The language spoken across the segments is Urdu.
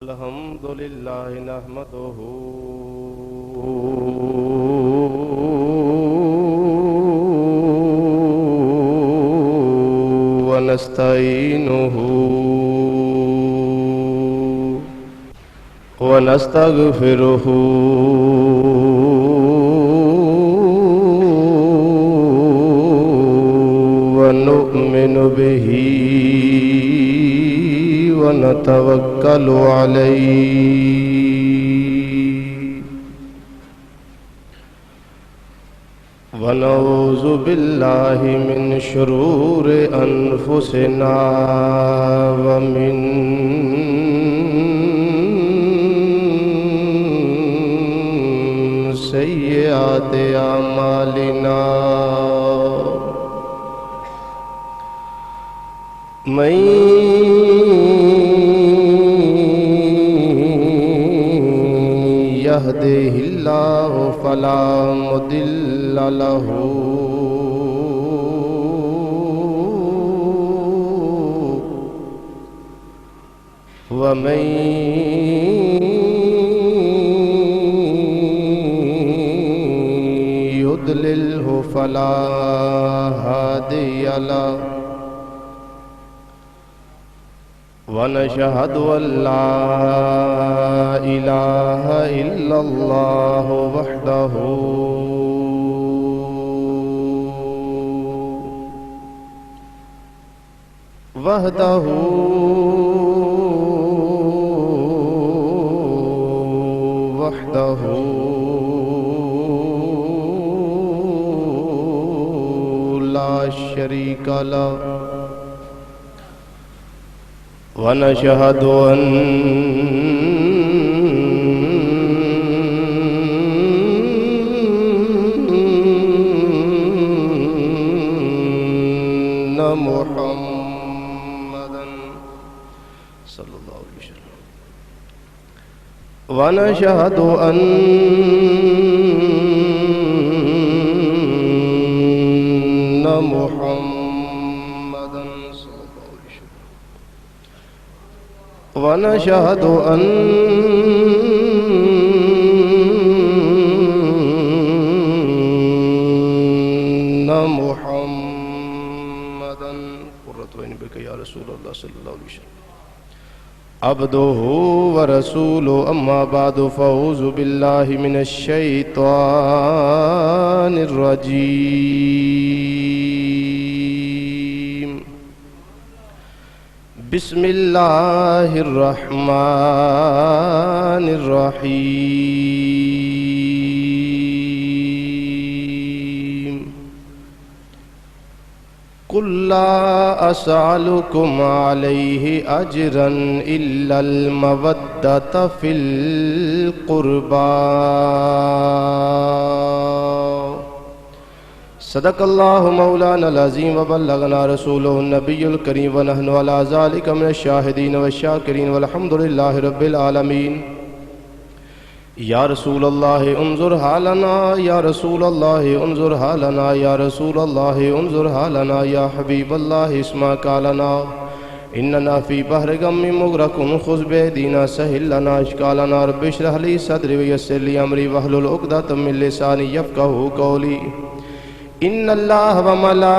الحمد لله نحمده ونستعينه ونستغفره ونؤمن به ونتوكل عليه ونعوذ بالله من شرور أنفسنا ومن سيئات أعمالنا من يهده الله فلا مضل له ومن يضلله فلا هادي له ونشهد أن لا إله إلا الله وحده لا شريك له ونشهد أن محمدا صلى الله عليه وسلم ونشهد أن محمدا صلى الله عليه وسلم ونشهد أن محمدا قرة عين بك يا رسول الله صلى الله عليه وسلم عبده ورسوله أما بعد فأعوذ بالله من الشيطان الرجيم بسم الله الرحمن الرحيم قل لا أسألكم عليه أجرا إلا المودة في القربى صدق الله مولانا العظيم وبلغنا رسوله النبي الكريم ونحن على ذلك من الشاهدين والشاكرين والحمد لله رب العالمين یا رسول اللہ انظر حالنا یا رسول اللہ انظر حالنا یا رسول اللہ انظر حالنا یا حبیب اللہ اسمع قالنا اننا فی بحر غم مغرق خذ بيدینا سهل لنا اشکالنا رب اشرح لي صدری ویسر لي امری واحلل عقدۃ من لسانی یفقهوا قولی ان اللہ وملائکتہ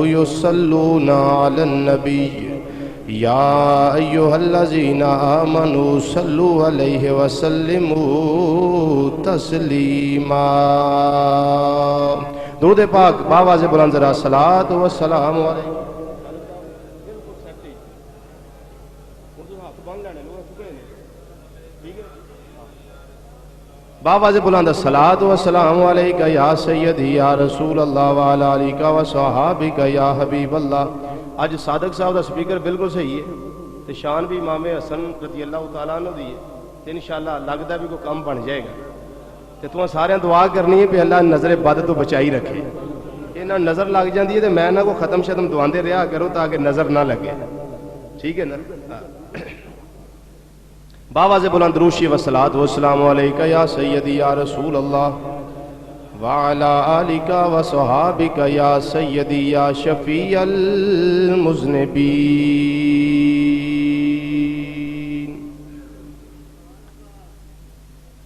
یصلون علی النبی یا ایہا الذین آمنوا صلوا علیہ وسلموا تسلیما درود پاک باواز بلند ذرا صلاۃ و سلام علیہ باواز بلند صلاۃ و سلام علیکہ یا سیدی یا رسول اللہ وعلی آلہ و صحابہ یا حبیب اللہ اج صادق صاحب دا سپیکر بالکل صحیح ہے تے شان بھی امام حسن رضی اللہ تعالیٰ عنہ دی ہے تے انشاءاللہ لگدا بھی کوئی کم بن جائے گا تے تمہیں سارے دعا کرنی ہے کہ اللہ نظر بد تو بچائی رکھے انہاں نظر لگ جاندی ہے تے میں نہ کو ختم شتم دعاندے رہا کرو تاکہ نظر نہ لگے ٹھیک ہے نا باواز بلند روشی و صلاۃ و سلام علیکہ یا سیدی یا رسول اللہ وعلى آلك وصحابك يا سيدي يا شفيع المذنبين.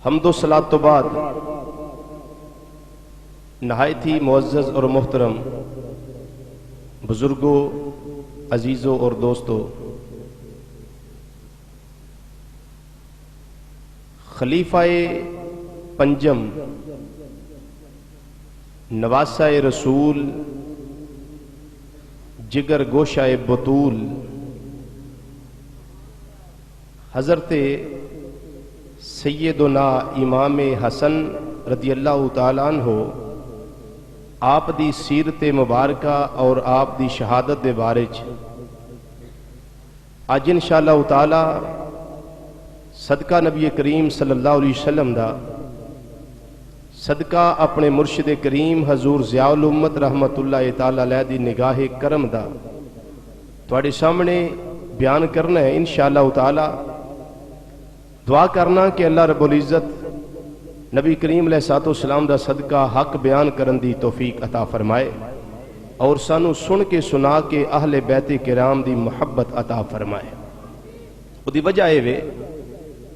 حمد و صلاۃ تو بعد نہایت ہی معزز اور محترم بزرگوں، عزیزوں اور دوستوں، خلیفہ پنجم نواسہ رسول جگر گوشہ بطول حضرت سیدنا امام حسن رضی اللہ تعالیٰ عنہ آپ دی سیرت مبارکہ اور آپ دی شہادت دے بارے آج انشاءاللہ تعالی صدقہ نبی کریم صلی اللہ علیہ وسلم دا، صدقہ اپنے مرشد کریم حضور ضیاء الامت رحمت اللہ تعالی علیہ دی نگاہ کرم دا تواڈے سامنے بیان کرنا ہے انشاءاللہ تعالی. دعا کرنا کہ اللہ رب العزت نبی کریم علیہ الصلوۃ والسلام دا صدقہ حق بیان کرن دی توفیق عطا فرمائے اور سانو سن کے سنا کے اہل بیت کرام دی محبت عطا فرمائے. وہ دی وجہ ہے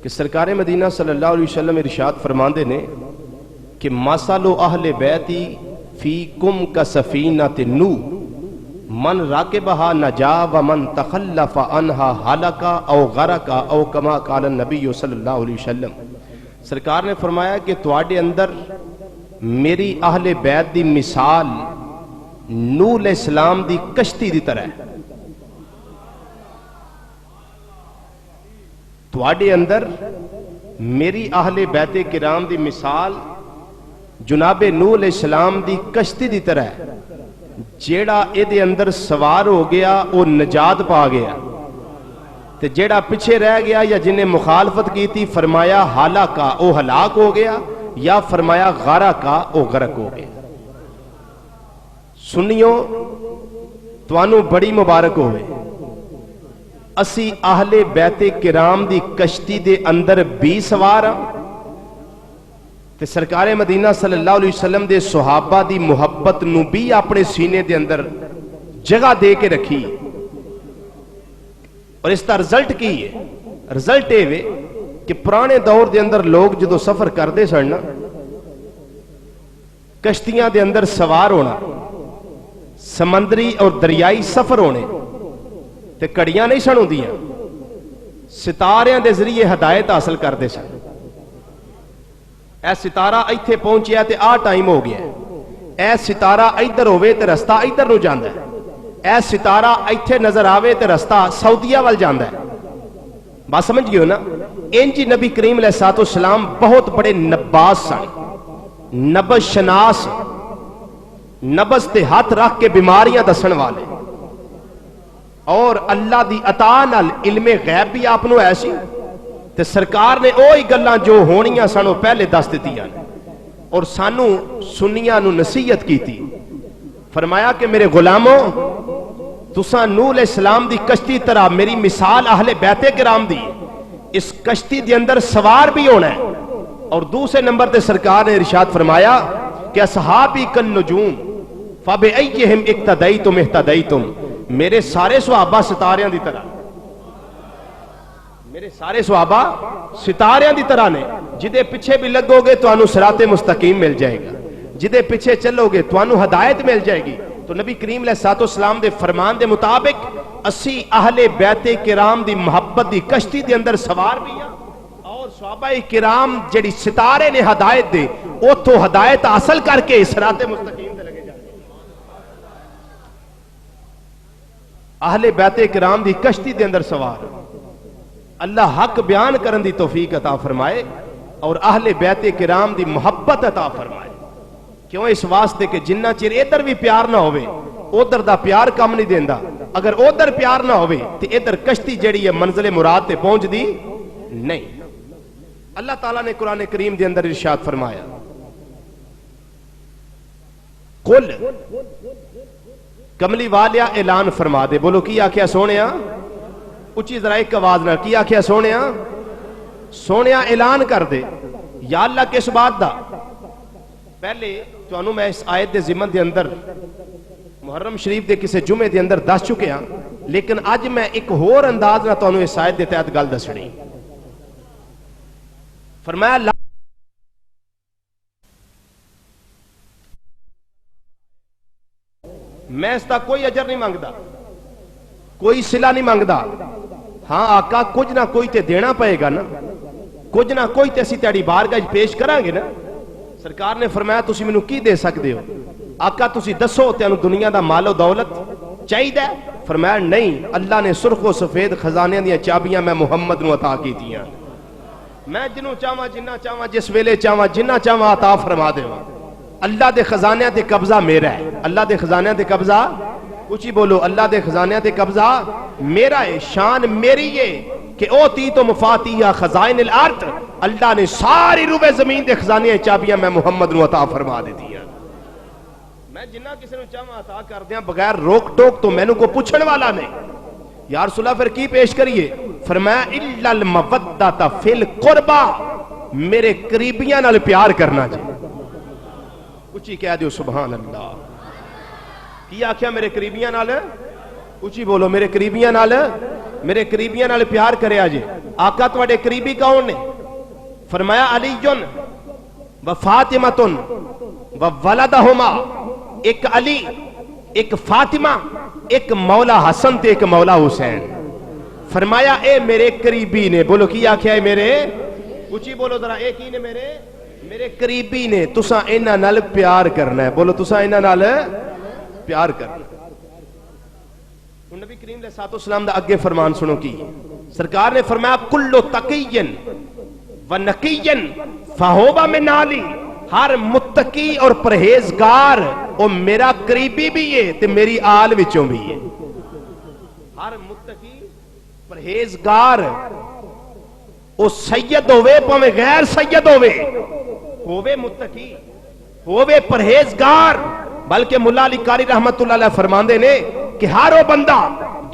کہ سرکار مدینہ صلی اللہ علیہ وسلم ارشاد فرماندے نے کہ مثل اہل بیتی فیکم کسفینۃ نوح من راکبہا نجا ومن تخلف عنہا ہلک او غرق او کما قال النبی صلی اللہ علیہ وسلم. سرکار نے فرمایا کہ تواڈے اندر میری اہل بیت دی مثال نوح علیہ السلام دی کشتی دی طرح ہے. تواڈے اندر میری اہل بیت کرام دی مثال جناب نوح علیہ السلام دی کشتی دی طرح ہے. جیڑا اے دے اندر سوار ہو گیا وہ نجات پا گیا، تے جیڑا پیچھے رہ گیا یا جنہیں مخالفت کی تھی فرمایا ہلاکا او ہلاک ہو گیا، یا فرمایا غرقا او غرق ہو گیا. سنیو توانو بڑی مبارک ہوئے، اسی اہل بیت کرام دی کشتی دے اندر بھی سوار ہاں تے سرکار مدینہ صلی اللہ علیہ وسلم دے صحابہ دی محبت نو بھی اپنے سینے دے اندر جگہ دے کے رکھی. اور اس کا رزلٹ کی ہے؟ رزلٹ یہ ہے کہ پرانے دور دے اندر لوگ جدو سفر کردے سن کشتیاں دے اندر سوار ہونا، سمندری اور دریائی سفر ہونے تے کڑیاں نہیں سن ہوندیاں، ستاریاں دے ذریعے ہدایت حاصل کردے سن. اے ستارہ ایتھے پہنچیا تے آ ٹائم ہو گیا ہے، اے ستارہ ادھر ہوئے تے رستہ ادھر نو جاندا ہے، اے ستارہ ایتھے نظر آوے تے رستہ سعودیہ وال جاندا ہے. بات سمجھ گئے ہو نا؟ انجی نبی کریم علیہ الصلوۃ والسلام بہت بڑے نباز سن، نبض شناس، نبض تے ہاتھ رکھ کے بیماریاں دسن والے، اور اللہ دی عطا نال علم غیب بھی آپ نو ایسی تے سرکار نے اوہی گلاں جو ہونیاں سانو پہلے دس دتیاں اور سانو سنیاں نو نصیحت کی تھی. فرمایا کہ میرے غلاموں تساں نوح علیہ السلام دی کشتی طرح میری مثال اہل بیت کرام دی، اس کشتی دے اندر سوار بھی ہونا ہے. اور دوسرے نمبر تے سرکار نے ارشاد فرمایا کہ اصحابی کن نجوم فبأیہم اقتدیتم اہتدیتم، میرے سارے صحابہ ستاریاں دی طرح، میرے سارے صحابہ ستاریاں دی طرح نے. جدے پیچھے بھی لگو گے تو انو صراط مستقیم مل جائے گا، جدے پیچھے چلو گے تو انو ہدایت مل جائے گی. تو نبی کریم علیہ الصلوۃ والسلام دے فرمان دے مطابق اسی اہل بیت کرام دی محبت دی کشتی دے اندر سوار بھی ہیں، اور صحابہ کرام جڑی ستارے نے ہدایت دے اوتھوں ہدایت حاصل کر کے صراط مستقیم تے لگے جاتے. اہل بیت کرام دی کشتی دے اندر سوار، اللہ حق بیان کرن دی توفیق عطا فرمائے اور اہل بیت کرام دی محبت عطا فرمائے. کیوں؟ اس واسطے کہ جنہ چیر ادھر بھی پیار نہ ہوئے ادھر دا پیار کم نہیں دیندا، اگر ادھر پیار نہ ہوئے تو ادھر کشتی جڑی ہے منزل مراد تے پہنچ دی نہیں. اللہ تعالیٰ نے قرآن کریم دے اندر ارشاد فرمایا قل کملی والیا اعلان فرما دے. بولو کی آکھیا سونیا؟ اچھی ذرا ایک آواز نہ کی آکھیا سونیا؟ سونیا اعلان کر دے. یا اللہ کس بات دا؟ پہلے تو میں اس آیت دے ضمن دے اندر محرم شریف دے کسے جمعے دے اندر دس چکے ہاں، لیکن اج میں ایک ہور انداز نہ تو اس آیت دے تحت گل دسنی۔ فرمایا میں اس کا کوئی اجر نہیں مانگدا، کوئی صلہ نہیں مانگدا، ہاں آقا کچھ نہ کوئی تے دینا پئے گا نا، کچھ نہ کوئی تے اسی تیری بارگاہ پیش کریں گے نا۔ سرکار نے فرمایا تسی مینوں کی دے سکدے ہو؟ آقا تسی دسو تینوں دنیا دا مال و دولت چاہیے؟ فرمایا نہیں، اللہ نے سرخ و سفید خزانے دیاں چابیاں میں محمد نو عطا کیتیاں، میں جنوں چاہواں جنہ چاہواں جس ویلے چاہواں جنہ چاہواں عطا فرما دیواں۔ اللہ دے خزانے تے قبضہ میرا ہے، اللہ دے خزانے تے قبضہ، اچھی بولو، اللہ دے خزانے تے قبضہ میرا ہے، شان میری ہے کہ اوتی تو مفاتیح خزائن الارض، اللہ نے ساری روبے زمین دے خزانے چابیاں میں محمد نو عطا فرما دیتی ہیں، میں جنہ کسی نو چاہواں عطا کر دیاں بغیر روک ٹوک، تو مینوں کو پوچھن والا نہیں۔ یا رسول اللہ پھر کی پیش کریے؟ فرمایا الا المودۃ فی القربى، میرے قریبیاں نال پیار کرنا جی، اچھی کہہ دیو سبحان اللہ۔ کی آکھیا میرے قریبیاں نال؟ اچھی بولو، میرے قریبیاں نال، میرے قریبیاں نال پیار کریا جی۔ آقا تواڈے قریبی کون نے؟ فرمایا علی و فاطمہ و ولدہما، ایک علی، ایک فاطمہ، ایک مولا حسن تے ایک مولا حسین۔ فرمایا اے میرے قریبی نے، بولو کی آکھیا ہے میرے، اچھی بولو ذرا، اے کی نے میرے قریبی نے، تساں انہاں نال پیار کرنا ہے، بولو تساں انہاں نال پیار کرنا۔ نبی کریم علیہ السلام دا اگے فرمان سنو کی سرکار نے فرمایا کلو تقین و نقین فہوبا من آلی، ہر متقی اور پرہیزگار وہ میرا قریبی بھی ہے تے میری آل وچوں بھی ہے۔ ہر متقی پرہیزگار وہ سید ہوئے پویں غیر سید ہوئے متقی ہوئے پرہیزگار، بلکہ مولا علی قاری رحمت اللہ علیہ فرماندے نے کہ ہر وہ بندہ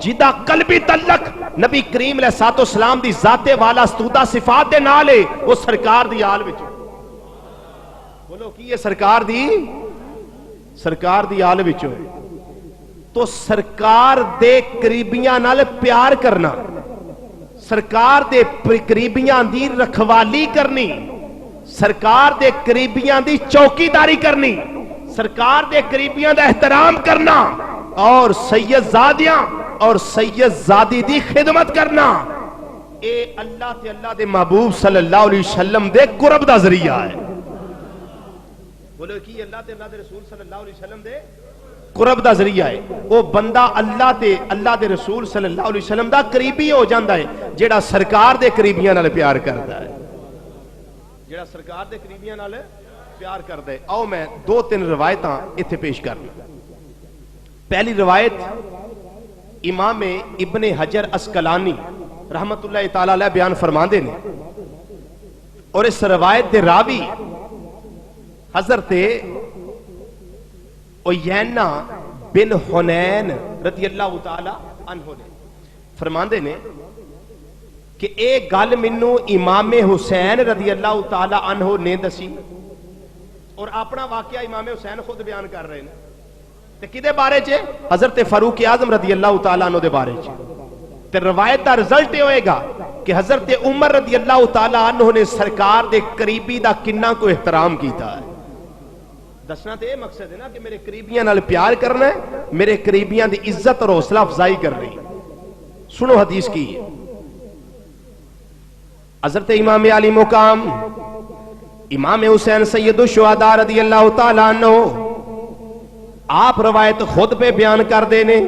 جدا قلبی تعلق نبی کریم علیہ السلام دی ذات والا استودہ صفات دے نالے وہ سرکار دی آل وچ، بولو کی یہ سرکار دی آل وچ، تو سرکار دے قریبیاں نال پیار کرنا، سرکار دے قریبیاں دی رکھوالی کرنی، سرکار دے قریبیاں دی چوکی داری کرنی، سرکار دے قریبیاں دا احترام کرنا، اور سید زادیاں اور سید زادی دی خدمت کرنا، اے اللہ تے اللہ دے محبوب صلی اللہ علیہ وسلم دے قرب دا ذریعہ ہے۔ بولو کی اللہ تے اللہ دے رسول صلی اللہ علیہ وسلم دے قرب دا ذریعہ ہے۔ وہ بندہ اللہ دے رسول صلی اللہ علیہ وسلم دا قریبی ہو جاندہ ہے جیڑا سرکار دے قریبیاں نال پیار کرتا ہے، جیڑا سرکار دے قریبیاں نال پیار کرتا ہے۔ آؤ میں دو تین روایتاں اتھے پیش کرنا۔ پہلی روایت امام ابن حجر اسقلانی رحمت اللہ تعالی علیہ بیان فرماندے نے، اور اس روایت دے راوی حضرت عیینہ بن حنین رضی اللہ تعالی عنہ نے فرماندے نے کہ ایک گل منو امام حسین رضی اللہ تعالی عنہ نے دسی، اور اپنا واقعہ امام حسین خود بیان کر رہے ہیں، تے کدے بارے چے؟ حضرت فاروق اعظم رضی اللہ تعالیٰ عنہ دے بارے چے۔ تے روایت دا رزلٹ ہوئے گا کہ حضرت عمر رضی اللہ تعالیٰ عنہ نے سرکار دے قریبی دا کنہ کو احترام کیتا ہے۔ دسنا تے مقصد ہے نا کہ میرے قریبیاں نال پیار کرنا ہے، میرے قریبیاں دی عزت اور حوصلہ افزائی کر رہی۔ سنو حدیث کی، حضرت امام علی مقام امام حسین سید الشہداء رضی اللہ تعالیٰ عنہ آپ روایت خود پہ بیان کر دینے،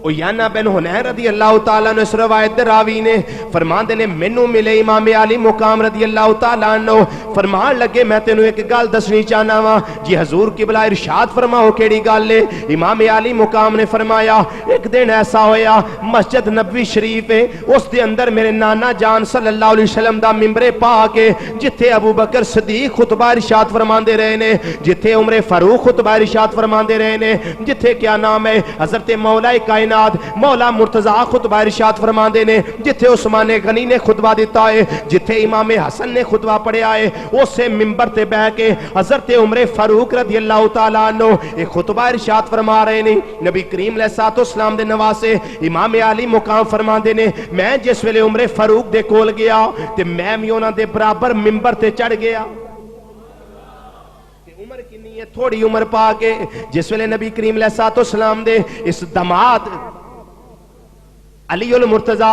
عیینہ بن حنین رضی اللہ تعالیٰ عنہ اس روایت دے راوی نے فرمان دینے مینوں ملے امام علی مقام رضی اللہ تعالیٰ عنہ، فرمان لگے میں تینوں ایک گل دسنی چاہنا وا جی حضور قبلہ ارشاد فرماؤ کیڑی گل ہے؟ امام علی مقام نے فرمایا ایک دن ایسا ہویا مسجد نبوی شریف ہے، اس دے اندر میرے نانا جان صلی اللہ علیہ وسلم دا ممبر پاک ہے، جتھے ابو بکر صدیق خطبہ ارشاد فرماندے رہے نے، جتھے عمر فاروق خطبہ ارشاد فرماندے رہے نے، جتھے کیا نام ہے حضرت مولا کائنات کائنات مولا مرتضی خطبہ ارشاد فرماندے نے جتھے عثمان غنی نے خطبہ دیتا ہے جتھے امام حسن نے خطبہ پڑھیا ہے اسے منبر تے بیٹھ کے حضرت عمر فاروق رضی اللہ تعالیٰ عنہ ایک خطبہ ارشاد فرما رہے نے نبی کریم علیہ الصلوۃ والسلام دے نواسے امام علی مقام فرماندے نے میں جس ویلے عمر فاروق دے کول گیا تے میں بھی انہاں دے برابر منبر تے چڑھ گیا عمر کنی ہے تھوڑی عمر پا کے جس ویلے نبی کریم علیہ الصلوۃ والسلام دے اس دماد علی المرتضی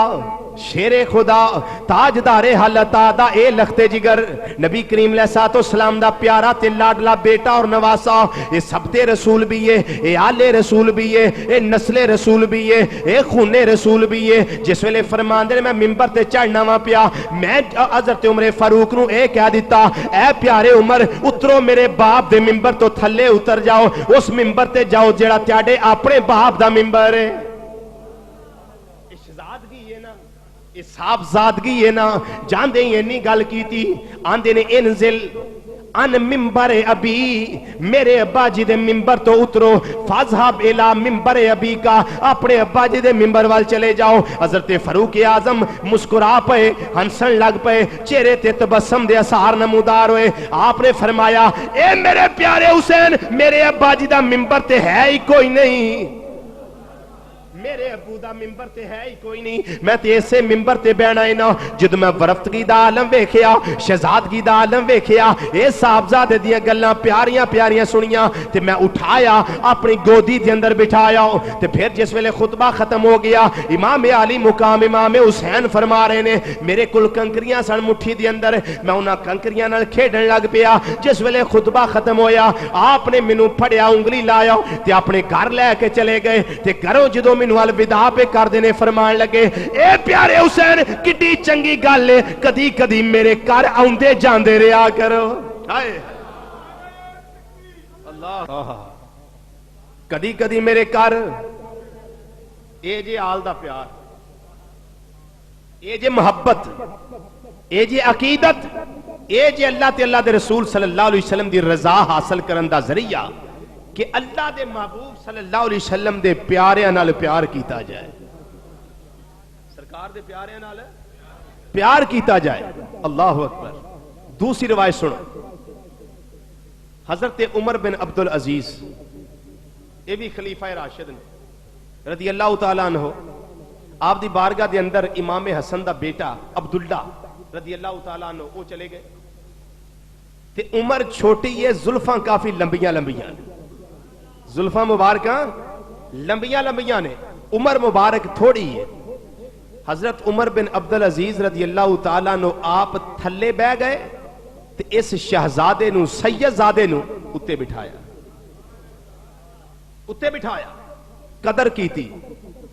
شیر خدا تاجدار حالت دا اے لخت جگر نبی کریم علیہ الصلوۃ والسلام دا پیارا تے لاڈلا بیٹا اور نواسا اے سبت رسول بھی ہے اے آل رسول بھی ہے اے نسل رسول بھی ہے اے خون رسول بھی ہے جس ویلے فرماندے میں منبر تے چڑھنا وا پیا میں حضرت عمر فاروق نو اے کہہ دیتا اے پیارے عمر اترو میرے باپ دے منبر تو تھلے اتر جاؤ اس منبر تے جاؤ جڑا تیاڈے اپنے باپ دا منبر ہے صاحبزادگی ہے نا جاندے ہی اینی گل کیتی آندے نے انزل ان منبر ابی میرے ابا جی دے منبر تو اترو فاذهب الی منبر ابی کا اپنے ابا جی دے منبر وال چلے جاؤ حضرت فاروق اعظم مسکرا پے ہنسن لگ پے چہرے تے تبسم دے اثار نمودار ہوئے آپ نے فرمایا اے میرے پیارے حسین میرے ابا جی دا منبر تے ہے ہی کوئی نہیں میرے ابو دا ممبر تے ہے ہی کوئی نہیں میں تے اسے ممبر تے بیٹھنا ہے نا جد میں ورفتگی دا عالم ویکھیا شہزادگی دا عالم ویکھیا اے صاحبزادے دیاں گلاں پیاریاں پیاریاں سنیاں تے میں اٹھایا اپنی گودی دے اندر بٹھایا تے پھر جس ویلے خطبہ ختم ہو گیا امام علی مقام امام حسین فرما رہے نے میرے کل کنکریاں سن مٹھی دے اندر میں انہاں کنکریاں نال کھیڈن لگ پیا جس ویلے خطبہ ختم ہویا آپ نے مینوں پھڑیا انگلی لایا تے اپنے گھر لے کے چلے گئے تے گھروں جدوں مینوں الوداع پہ کر دینے فرمان لگے اے پیارے حسین کتنی چنگی گل ہے کدی کدی میرے گھر آوندے جاندے رہیا کرو اللہ کدی کدی میرے گھر اے جے آل دا پیار اے جے محبت اے جے عقیدت اے جے اللہ تے اللہ دے رسول صلی اللہ علیہ وسلم دی رضا حاصل کرن دا ذریعہ کہ اللہ دے محبوب صلی اللہ علیہ وسلم دے پیاریاں نال پیار کیتا جائے سرکار دے پیاریاں نال پیار کیتا جائے اللہ اکبر دوسری روایت سنو حضرت عمر بن عبدالعزیز یہ بھی خلیفہ راشد رضی اللہ تعالیٰ عنہ آپ دی بارگاہ دے اندر امام حسن دا بیٹا عبداللہ رضی اللہ تعالیٰ عنہ وہ چلے گئے تے عمر چھوٹی ہے زلفاں کافی لمبیاں لمبیاں زلفاں مبارکاں لمبیاں لمبیاں نے عمر مبارک تھوڑی ہے حضرت عمر بن عبدالعزیز رضی اللہ تعالیٰ نو آپ تھلے بہ گئے تے اس شہزادے نو سید زادے نو اتے بٹھایا قدر کیتی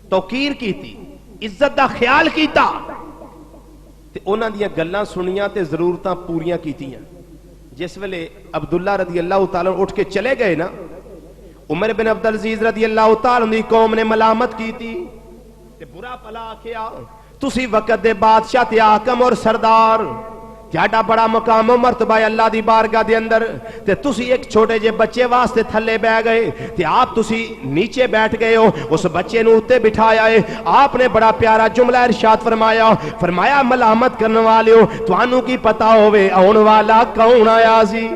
توقیر کیتی عزت دا خیال کیتا تے انہاں دیاں گلاں سنیاں تے ضرورتاں پوریاں کیتیاں جس ویلے عبداللہ رضی اللہ تعالیٰ اٹھ کے چلے گئے نا عمر بن عبدالعزیز رضی اللہ تعالیٰ عنہ قوم نے ملامت کی تھی تے برا پلا آکھیا تسی وقت دے بادشاہ تے حاکم اور سردار جاڑا بڑا مقام و مرتبہ اللہ دی بارگاہ دے اندر تے تسی ایک چھوٹے جے بچے واسطے تھلے بہ گئے تے آپ تسی نیچے بیٹھ گئے ہو اس بچے نو اتے بٹھایا ہے آپ نے بڑا پیارا جملہ ارشاد فرمایا ملامت کرنے والے ہو توانوں کی پتہ ہوئے آن والا کون آیا سی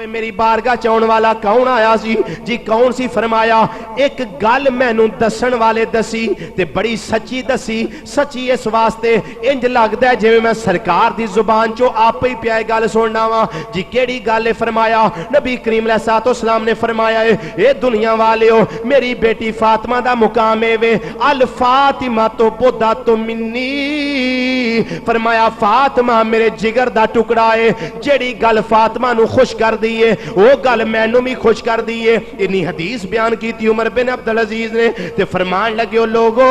میری بارگاہ چون والا کون آیا سی جی کون سی فرمایا ایک گل مینوں دسن والے دسی تے بڑی سچی دسی سچی اس واسطے انج لگدا ہے جویں میں سرکار دی زبان چوں آپ ہی پیا گل سننا وا جی کیڑی گل ہے فرمایا نبی کریم علیہ الصلوۃ والسلام نے فرمایا اے دنیا والےو میری بیٹی فاطمہ دا مقام ہے وے الفاطمہ تو بودا تو منی فرمایا فاطمہ میرے جگر دا ٹکڑا ہے جیڑی گل فاطمہ نو خوش کر دیئے وہ گل مینوں بھی خوش کر دیئے انہی حدیث بیان کی تھی عمر بن عبدالعزیز نے تے فرمان لگے لوگو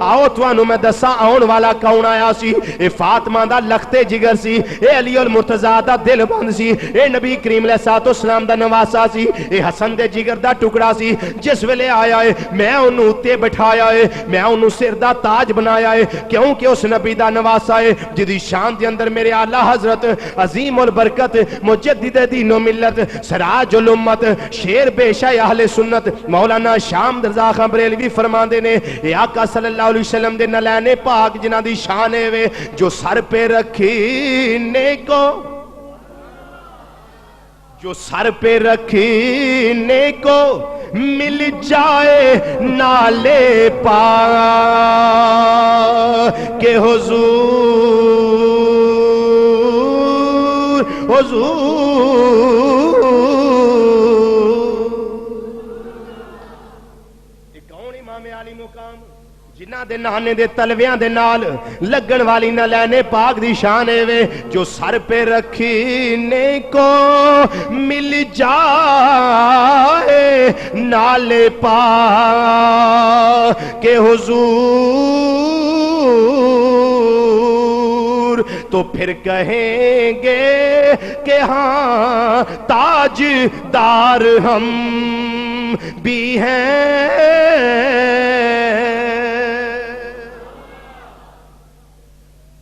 آؤ توانو میں دسا آن والا کون آیا سی اے فاطمہ دا لختے جگر سی اے علی المرتضیٰ دا دل بند سی اے نبی کریم علیہ الصلوۃ والسلام دا نواسا سی اے حسن دے جگر دا ٹکڑا سی جس ویلے آیا ہے میں انہوں اتے بٹھایا ہے میں انہوں سر دا تاج بنایا ہے کیونکہ اس نبی دا نواسا ہے جدی شان دے اندر میرے اعلیٰ حضرت عظیم البرکت مجھے مجدد دین و ملت سراج الامت شیر پیشہ اہل سنت مولانا شام رضا خان بریلوی فرماندے نے اے آقا صلی اللہ علیہ وسلم دے نلین پاک جنہ دی شان ہے جو سر پہ رکھنے کو جو سر پہ رکھنے کو مل جائے نالے پاک کے حضور ایک کون امام عالی مقام جنہ دے نانے دے تلویاں دے نال لگن والی نہ لینے پاک دی شان ہے جو سر پہ رکھنے کو مل جائے نالے پاک کے حضور تو پھر کہیں گے کہ ہاں تاج دار ہم بھی ہیں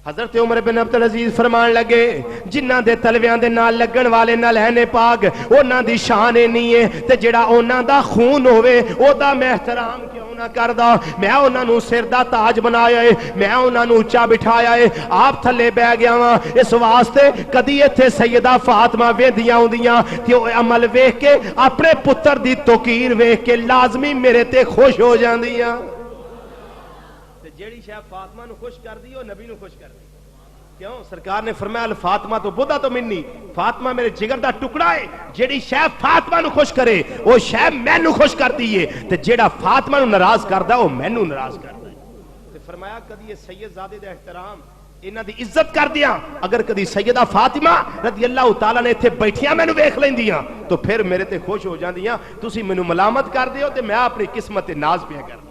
حضرت عمر بن عبدالعزیز فرمان لگے جنہ دے تلویاں دے نال لگن والے نال ہے پاک اونا دی شان نہیں ہے تے جڑا اونا دا خون ہوئے او دا میں احترام کیوں نہ کردا میں اونا نو سر دا تاج بنایا ہے میں اونا نو اونچا بٹھایا ہے آپ تھلے بہ گیا ہاں اس واسطے کدی ایتھے سیدہ فاطمہ ویندیاں ہوندیاں تے او عمل ویکھ کے اپنے پتر دی توقیر ویکھ کے لازمی میرے تے خوش ہو جاندیاں جیڑی شاہ فاطمہ نو خوش کر دی وہ نبی نو خوش کر دی کیوں سرکار نے فرمایا الفاطمہ تو بدا تو منی فاطمہ میرے جگر دا ٹکڑا ہے جیڑی شاہ فاطمہ نو خوش کرے وہ شاہ میں نو خوش کرتی ہے تے جیڑا فاطمہ نو ناراض کردا وہ میں نو ناراض کردا ہے تے فرمایا کدی یہ سید زادے دا احترام انہاں دی عزت کر دیاں اگر کدی سیدہ فاطمہ رضی اللہ تعالیٰ نے ایتھے بیٹھیاں میں نو ویکھ لیندیاں تو پھر میرے تے خوش ہو جاندیاں تسی مینوں ملامت کر دیو تے میں اپنی قسمت ناز پیا کرنا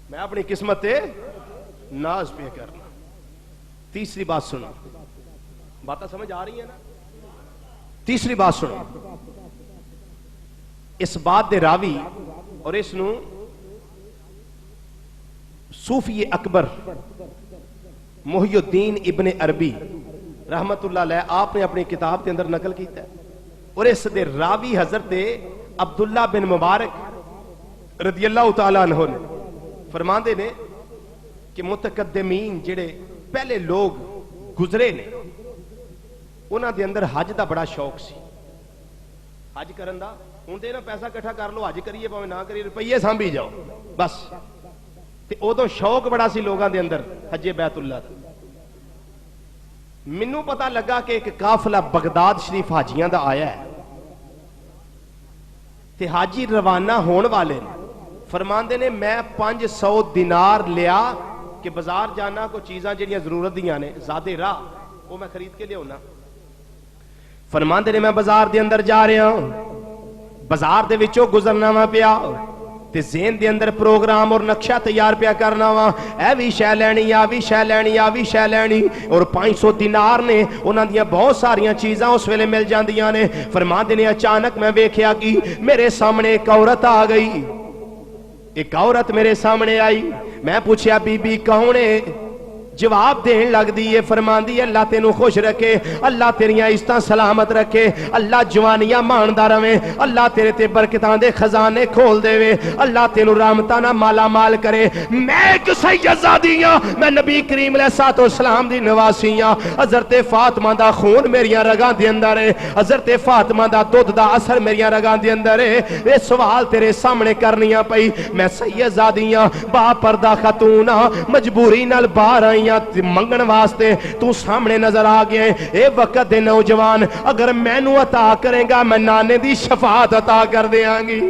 میں اپنی قسمت ناز پہ کرنا تیسری بات سنو باتیں سمجھ آ رہی ہیں نا تیسری بات سنو اس بات دے راوی اور اس نو صوفی اکبر محی الدین ابن عربی رحمت اللہ علیہ آپ نے اپنی کتاب کے اندر نقل کیتا ہے اور اس دے راوی حضرت عبداللہ بن مبارک رضی اللہ تعالیٰ عنہ نے فرماندے نے کہ متقدمین جڑے پہلے لوگ گزرے نے انہاں دے اندر حج دا بڑا شوق سی حج کرن دا ہن تے نا پیسہ اکٹھا کر لو حج کریے پاویں نہ کریے روپیے سانبھی جاؤ بس تے اودوں شوق بڑا سی لوگاں دے اندر حج بیت اللہ دا مینوں پتہ لگا کہ ایک قافلہ بغداد شریف حاجیاں دا آیا ہے تے حاجی روانہ ہون والے نے فرماندے نے میں 500 دینار لیا کہ بازار جانا کو چیزاں جڑیاں ضرورت دیاں نے زیادہ راہ وہ میں خرید کے لے ہونا فرماندے نے میں بازار دے اندر جا رہا ہوں بازار دے وچوں گزرنا وا پیا تے ذہن دے اندر پروگرام اور نقشہ تیار پیا کرنا وا اے وی شے لینی آ وی شے لینی آ وی شے لینی اور 500 دینار نے انہاں دیاں بہت ساریاں چیزاں اس ویلے مل جاندیاں نے فرماندے نے اچانک میں ویکھیا کہ میرے سامنے ایک عورت آ گئی ایک عورت میرے سامنے آئی میں پوچھیا بی بی کون ہے جواب دین لگ دی فرماندی اللہ تینو خوش رکھے اللہ تیریاں عزتاں سلامت رکھے اللہ جوانیاں ماندا رہے اللہ تیرے تے برکتاں دے خزانے کھول دے اللہ تینو رحمتاں نال مالا مال کرے میں ایک سیدزادیاں میں نبی کریم علیہ الصلوۃ والسلام دی نواسیاں حضرت فاطمہ دا خون میریاں رگاں دے اندر ہے حضرت فاطمہ دا دودھ دا اثر میریاں رگاں دے اندر ہے اے سوال تیرے سامنے کرنیاں پئی میں سیدزادیاں با پردہ خاتون مجبوری نال باہر آئی منگن واسطے تو سامنے نظر آ گئے اے وقت دے نوجوان اگر مینوں عطا کرے گا میں نانے دی شفاعت عطا کر دیاں گی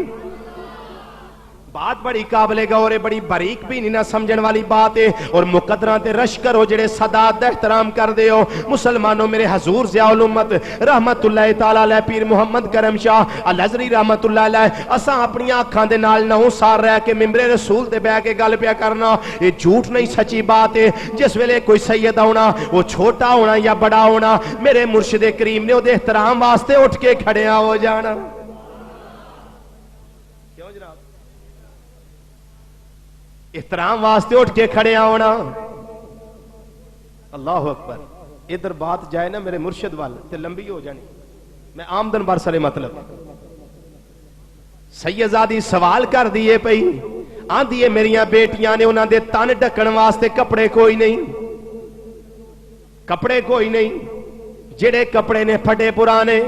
بات بڑی قابل غور ہے بڑی باریک بھی نہیں نہ سمجھن والی بات ہے اور مقدراں تے رش کرو جڑے صدات دا احترام کر دیو مسلمانوں میرے حضور ضیاء الامت رحمت اللہ تعالی علیہ پیر محمد کرم شاہ الازری رحمت اللہ علیہ اساں اپنی آنکھاں دے نال 9 سال رہ کے ممبر رسول تے بیٹھ کے گل پیا کرنا یہ جھوٹ نہیں سچی بات ہے جس ویلے کوئی سید ہونا وہ چھوٹا ہونا یا بڑا ہونا میرے مرشد کریم نے او دے احترام واسطے اٹھ کے کھڑیا ہو جانا احترام واسطے اٹھ کے کھڑے ہونا اللہ اکبر ادھر بات جائے نا میرے مرشد وال تے لمبی ہو جانی، میں آمدن برسرے مطلب سیدزادی سوال کر دیے پئی آندھی میریاں بیٹیاں نے انہاں دے تن ڈکن واسطے کپڑے کوئی نہیں، کپڑے کوئی نہیں، جڑے کپڑے نے پھٹے پرانے،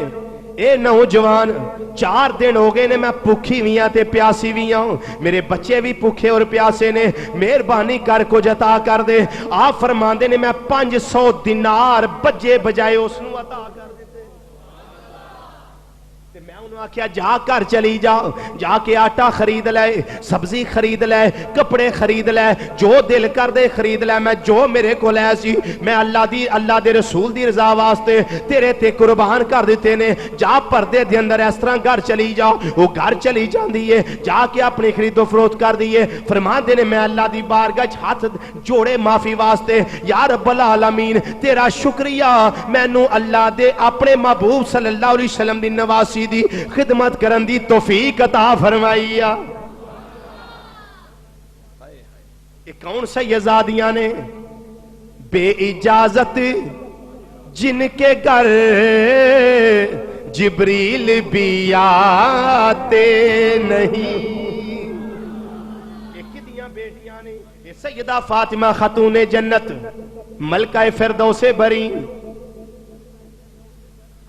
اے نوجوان 4 دن ہو گئے نے میں بھوکھی ہوئی ہاں تے پیاسی ہوئی ہوں، میرے بچے بھی بھوکے اور پیاسے نے، مہربانی کر کچھ عطا کر دے۔ آپ فرماندے نے میں 500 دینار بجے بجائے اس نو عطا کر دیتے۔ میں انہوں آکھیا جا کر چلی جا، جا کے آٹا خرید لے، سبزی خرید لے، کپڑے خرید لے، جو دل کر دے خرید لے، میں جو میرے کو لے سی میں اللہ دے رسول دی رضا واسطے تیرے تے قربان کر دیتے نے، جا پردے دے اندر اس طرح گھر چلی جا۔ وہ گھر چلی جاندی ہے، جا کے اپنی خرید و فروخت کر دیے، فرما دے نے میں اللہ دی بارگاہ ہاتھ جوڑے معافی واسطے، یا رب العالمین تیرا شکریہ، میں نو اللہ دے اپنے محبوب صلی اللہ علیہ وسلم دی نواسی دی خدمت کرن دی توفیق عطا فرمائی۔ یہ کون سیدزادیاں نے بے اجازت جن کے گھر جبریل بھی آتے نہیں؟ یہ کتنی بیٹیاں نے؟ یہ سیدہ فاطمہ خاتون جنت ملکہ فردوس بری،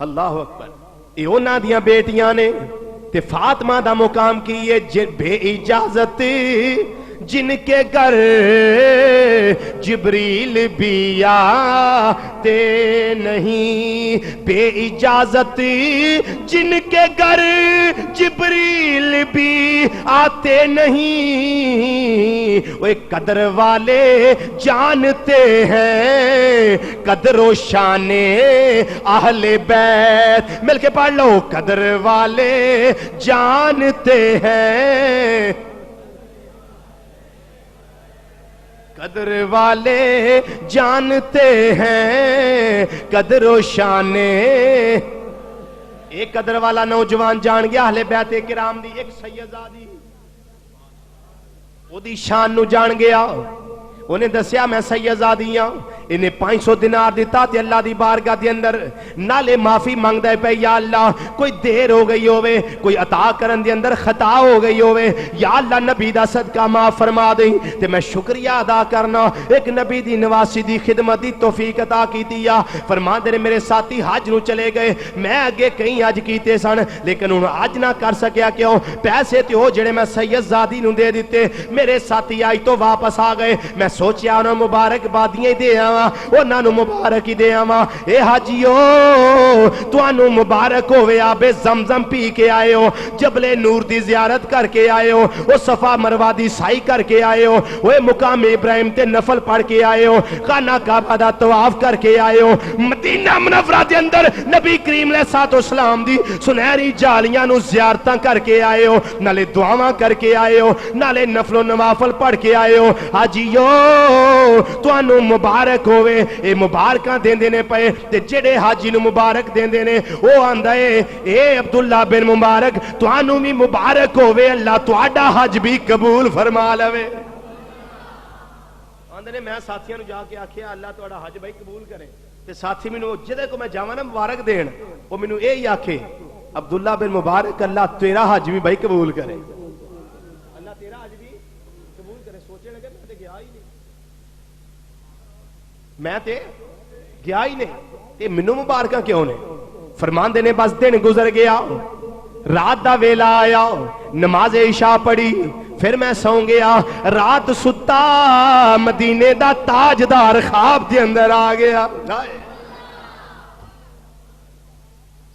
اللہ اکبر، یہ انہاں دیاں بیٹیاں نے تے فاطمہ دا مقام کیے بے اجازت جن کے گھر جبریل بھی آتے نہیں، بے اجازت جن کے گھر جبریل بھی آتے نہیں، وہ قدر والے جانتے ہیں قدر و شان اہل بیت، مل کے پڑھ لو، قدر والے جانتے ہیں قدر والے جانتے ہیں قدر و شان، ایک قدر والا نوجوان جان گیا اہل بیت کرام دی ایک سیدزادی، وہ دی شان نو جان گیا، انہیں دسیا میں سیدزادی ہاں، انہیں 500 دینار دیتا تے اللہ دی بارگاہ دے اندر نالے معافی مانگ دے پہ، یا اللہ کوئی دیر ہو گئی ہوئے، کوئی عطا کرن دے اندر خطا ہو گئی ہوئے، یا اللہ نبی دا صدقہ معاف فرما دیں، تے میں شکریہ ادا کرنا، ایک نبی دی نواسی دی خدمت دی توفیق عطا کی دیا۔ فرما دے میرے ساتھی حج نو چلے گئے، میں آگے کہیں حج کیتے سن لیکن انہوں حج نہ کر سکیا، کیوں؟ پیسے تے ہو جڑے میں سیدزادی نو دے دیتے، میرے ساتھی آئی تو واپس آ گئے، میں سوچیا انہوں مبارک بادیاں دے آواں، انہاں نو مبارک ہی دے آواں، اے حاجیو تانوں مبارک ہوے آبے زمزم پی کے آئے ہو، جبل نور دی زیارت کر کے آئے ہو، او صفا مروہ دی سائی کر کے آئے ہو، وہ مقام ابراہیم تے نفل پڑھ کے آئے ہو، خانہ کعبہ دا طواف کر کے آئے ہو، مدینہ منورہ دے اندر نبی کریم علیہ السلام دی سنہری جالیاں نو زیارتاں کر کے آئے ہو، نالے دعاواں کر کے آئے ہو، نالے نفل و نوافل پڑھ کے آئے ہو، حاجیو تانوں مبارک ہوئے، اے مبارکاں دین دینے پئے، تے جڑے حاجی نو مبارک دین دینے او آندا اے عبداللہ بن مبارک تانوں بھی مبارک ہوئے، اللہ تہاڈا حج بھی قبول فرما لوے۔ آندے نے میں ساتھیاں نو جا کے آکھیا اللہ تہاڈا حج بھائی قبول کرے، تے ساتھی مینوں جدے کو میں جاواں نا مبارک دین، او مینوں اے ہی آکھے عبداللہ بن مبارک اللہ تیرا حج بھی بھائی قبول کرے، اللہ تیرا حج بھی قبول کرے۔ سوچے لگے میں تے گیا ہی نہیں، میں تے گیا ہی نہیں، تے منو مبارکاں کیوں نے؟ فرمان دے نے بس دن گزر گیا، رات دا ویلا آیا، نماز عشاء پڑھی، پھر میں سوں گیا، رات ستا مدینے دا تاجدار خواب دے اندر آ گیا،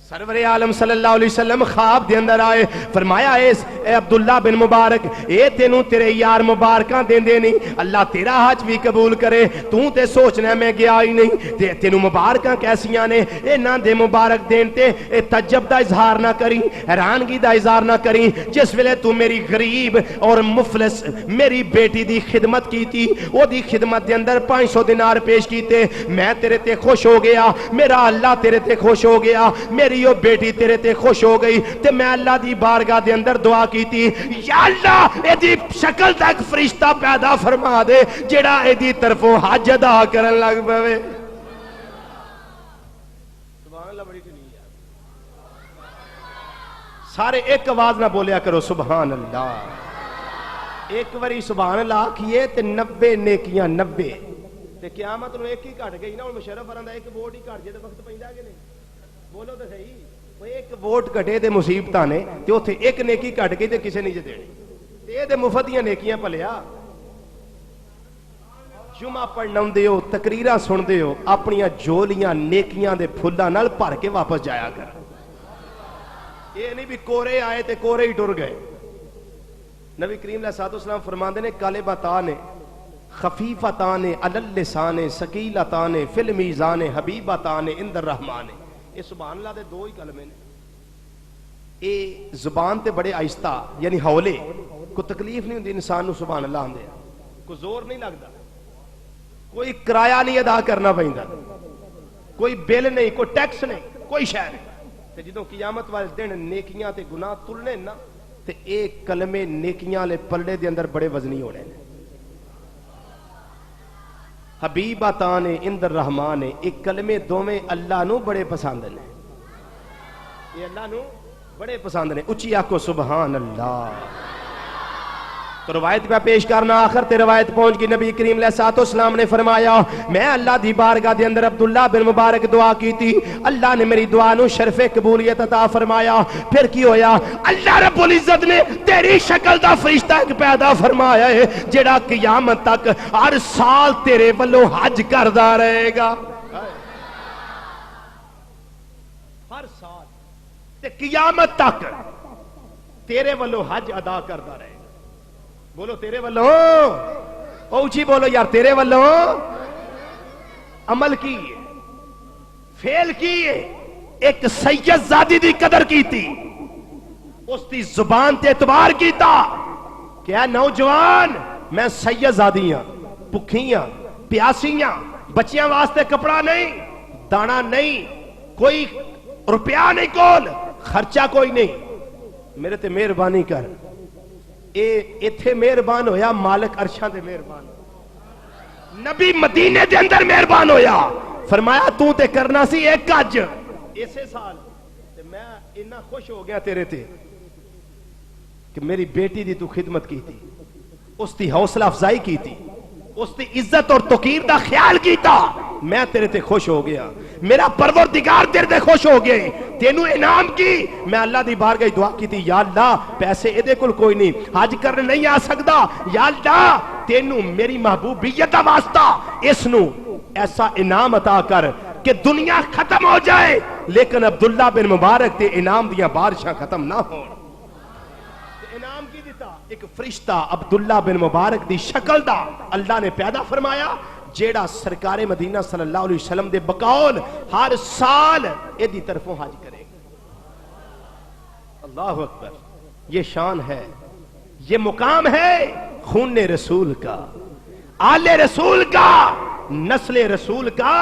سرور عالم صلی اللہ علیہ وسلم خواب دے اندر آئے، فرمایا اے عبداللہ بن مبارک اے تینوں تیرے یار مبارکاں دین دینی، اللہ تیرا حج بھی قبول کرے، توں تے سوچنا میں گیا ہی نہیں، تینوں مبارکاں کیسیاں نے، اے نہ دے مبارک دین تے اے تجب دا اظہار نہ کریں، حیرانگی دا اظہار نہ کریں، جس ویلے تو میری غریب اور مفلس میری بیٹی دی خدمت کی تھی، وہ دی خدمت دے اندر 500 دینار پیش کیتے، میں تیرے تے خوش ہو گیا، میرا اللہ تیرے تے خوش ہو گیا، میری یہ بیٹی تیرے تے خوش ہو گئی، تے میں اللہ دی بارگاہ دے اندر دعا کی تھی، یا اللہ اے دی شکل تک فرشتہ پیدا فرما دے جڑا اے دی طرفوں حج ادا کرن لگ پوے۔ سارے ایک آواز نہ بولیا کرو سبحان اللہ. ایک واری سبحان اللہ کیے تے 90 نیکیاں 90 تے قیامت نو ایک ہی گھٹ گئی نا. ہن مشرف فرماندا ایک ووٹ ہی گھٹ جے تے وقت پیندا کہ نہیں؟ بولو تے صحیح. وہ ایک ووٹ گھٹے تے مصیبتاں نے تے اوتھے ایک نیکی گھٹ گئی تے کسے نہیں جے دینی تے اے تے مفت دیاں نیکیاں پلیا. جمعہ پڑھن آندے ہو تقریراں سنتے ہو اپنیاں جولیاں نیکیاں دے پھلاں نال بھر کے واپس جایا کر. یہ نہیں بھی کورے آئے تے کورے ہی ٹر گئے. نبی کریم علیہ الصلوۃ والسلام فرماندے نے کالبتان خفیفتان علی اللسان ثقیلتان فی المیزان حبیبتان عند الرحمن. یہ سبحان اللہ دے دو ہی کلمے نے. یہ زبان تے بڑے آہستہ یعنی ہولے کوئی تکلیف نہیں ہوندی انسان نو سبحان اللہ آندے کوئی زور نہیں لگدا کوئی کرایہ نہیں ادا کرنا پیندا کوئی بل نہیں کوئی ٹیکس نہیں کوئی شے نہیں. تے جدوں قیامت والے دن نیکیاں تے گناہ تلنے نا تے ایک کلمے نیکیاں لے پلڑے دے اندر بڑے وزنی ہونے نے. حبیبتان عند الرحمن ایک کلمے دوویں اللہ نو بڑے پسند نے. یہ اللہ نو بڑے پسند نے. اچھی آکھو سبحان اللہ. تو روایت پہ پیش کرنا آخر تے روایت پہنچ گئی. نبی کریم علیہ الصلوۃ والسلام نے فرمایا میں اللہ دی بارگاہ دے اندر عبداللہ بن مبارک دعا کی تھی. اللہ نے میری دعا نو شرف قبولیت عطا فرمایا. پھر کی ہویا اللہ رب العزت نے تیری شکل دا فرشتہ ایک پیدا فرمایا ہے جڑا قیامت تک ہر سال تیرے ولوں حج کردا رہے گا. ہر سال تے قیامت تک تیرے ولوں حج ادا کردا رہے گا. بولو تیرے ولوں اونچی بولو یار تیرے ولوں عمل کی فیل کی. ایک سید زادی دی قدر کی تھی اس دی زبان تے اعتبار کیتا کہ اے نوجوان میں سید زادی ہاں بھکھیاں پیاسیاں بچیاں واسطے کپڑا نہیں دانا نہیں کوئی روپیہ نہیں کول خرچہ کوئی نہیں میرے تے مہربانی کر. ایتھے مہربان ہویا مالک عرشاں دے مہربان نبی مدینے دے اندر مہربان ہویا. فرمایا تو تے کرنا سی ایک حج اسے سال تے میں اتنا خوش ہو گیا تیرے تے کہ میری بیٹی دی تو خدمت کی تھی اس دی حوصلہ افزائی کی تھی اس دی عزت اور توقیر دا خیال کیتا. میں تیرے تے خوش ہو گیا. میرا پروردگار تیرے تے خوش ہو گئے. تینوں انعام کی. میں اللہ دی بارگاہ دعا کی تھی یا اللہ پیسے ادے کول کوئی نہیں حج کرنے نہیں آ سکدا یا اللہ تینوں میری محبوبیت دا واسطہ اس نو ایسا انعام عطا کر کہ دنیا ختم ہو جائے لیکن عبداللہ بن مبارک تے انعام دیاں بارشاں ختم نہ ہون. انعام کی دیتا ایک فرشتہ عبداللہ بن مبارک دی شکل دا اللہ نے پیدا فرمایا جیڑا سرکار مدینہ صلی اللہ علیہ وسلم دے بقول ہر سال ایدی طرفوں حج کرے گا. اللہ اکبر. یہ شان ہے یہ مقام ہے خون رسول کا آل رسول کا نسل رسول کا.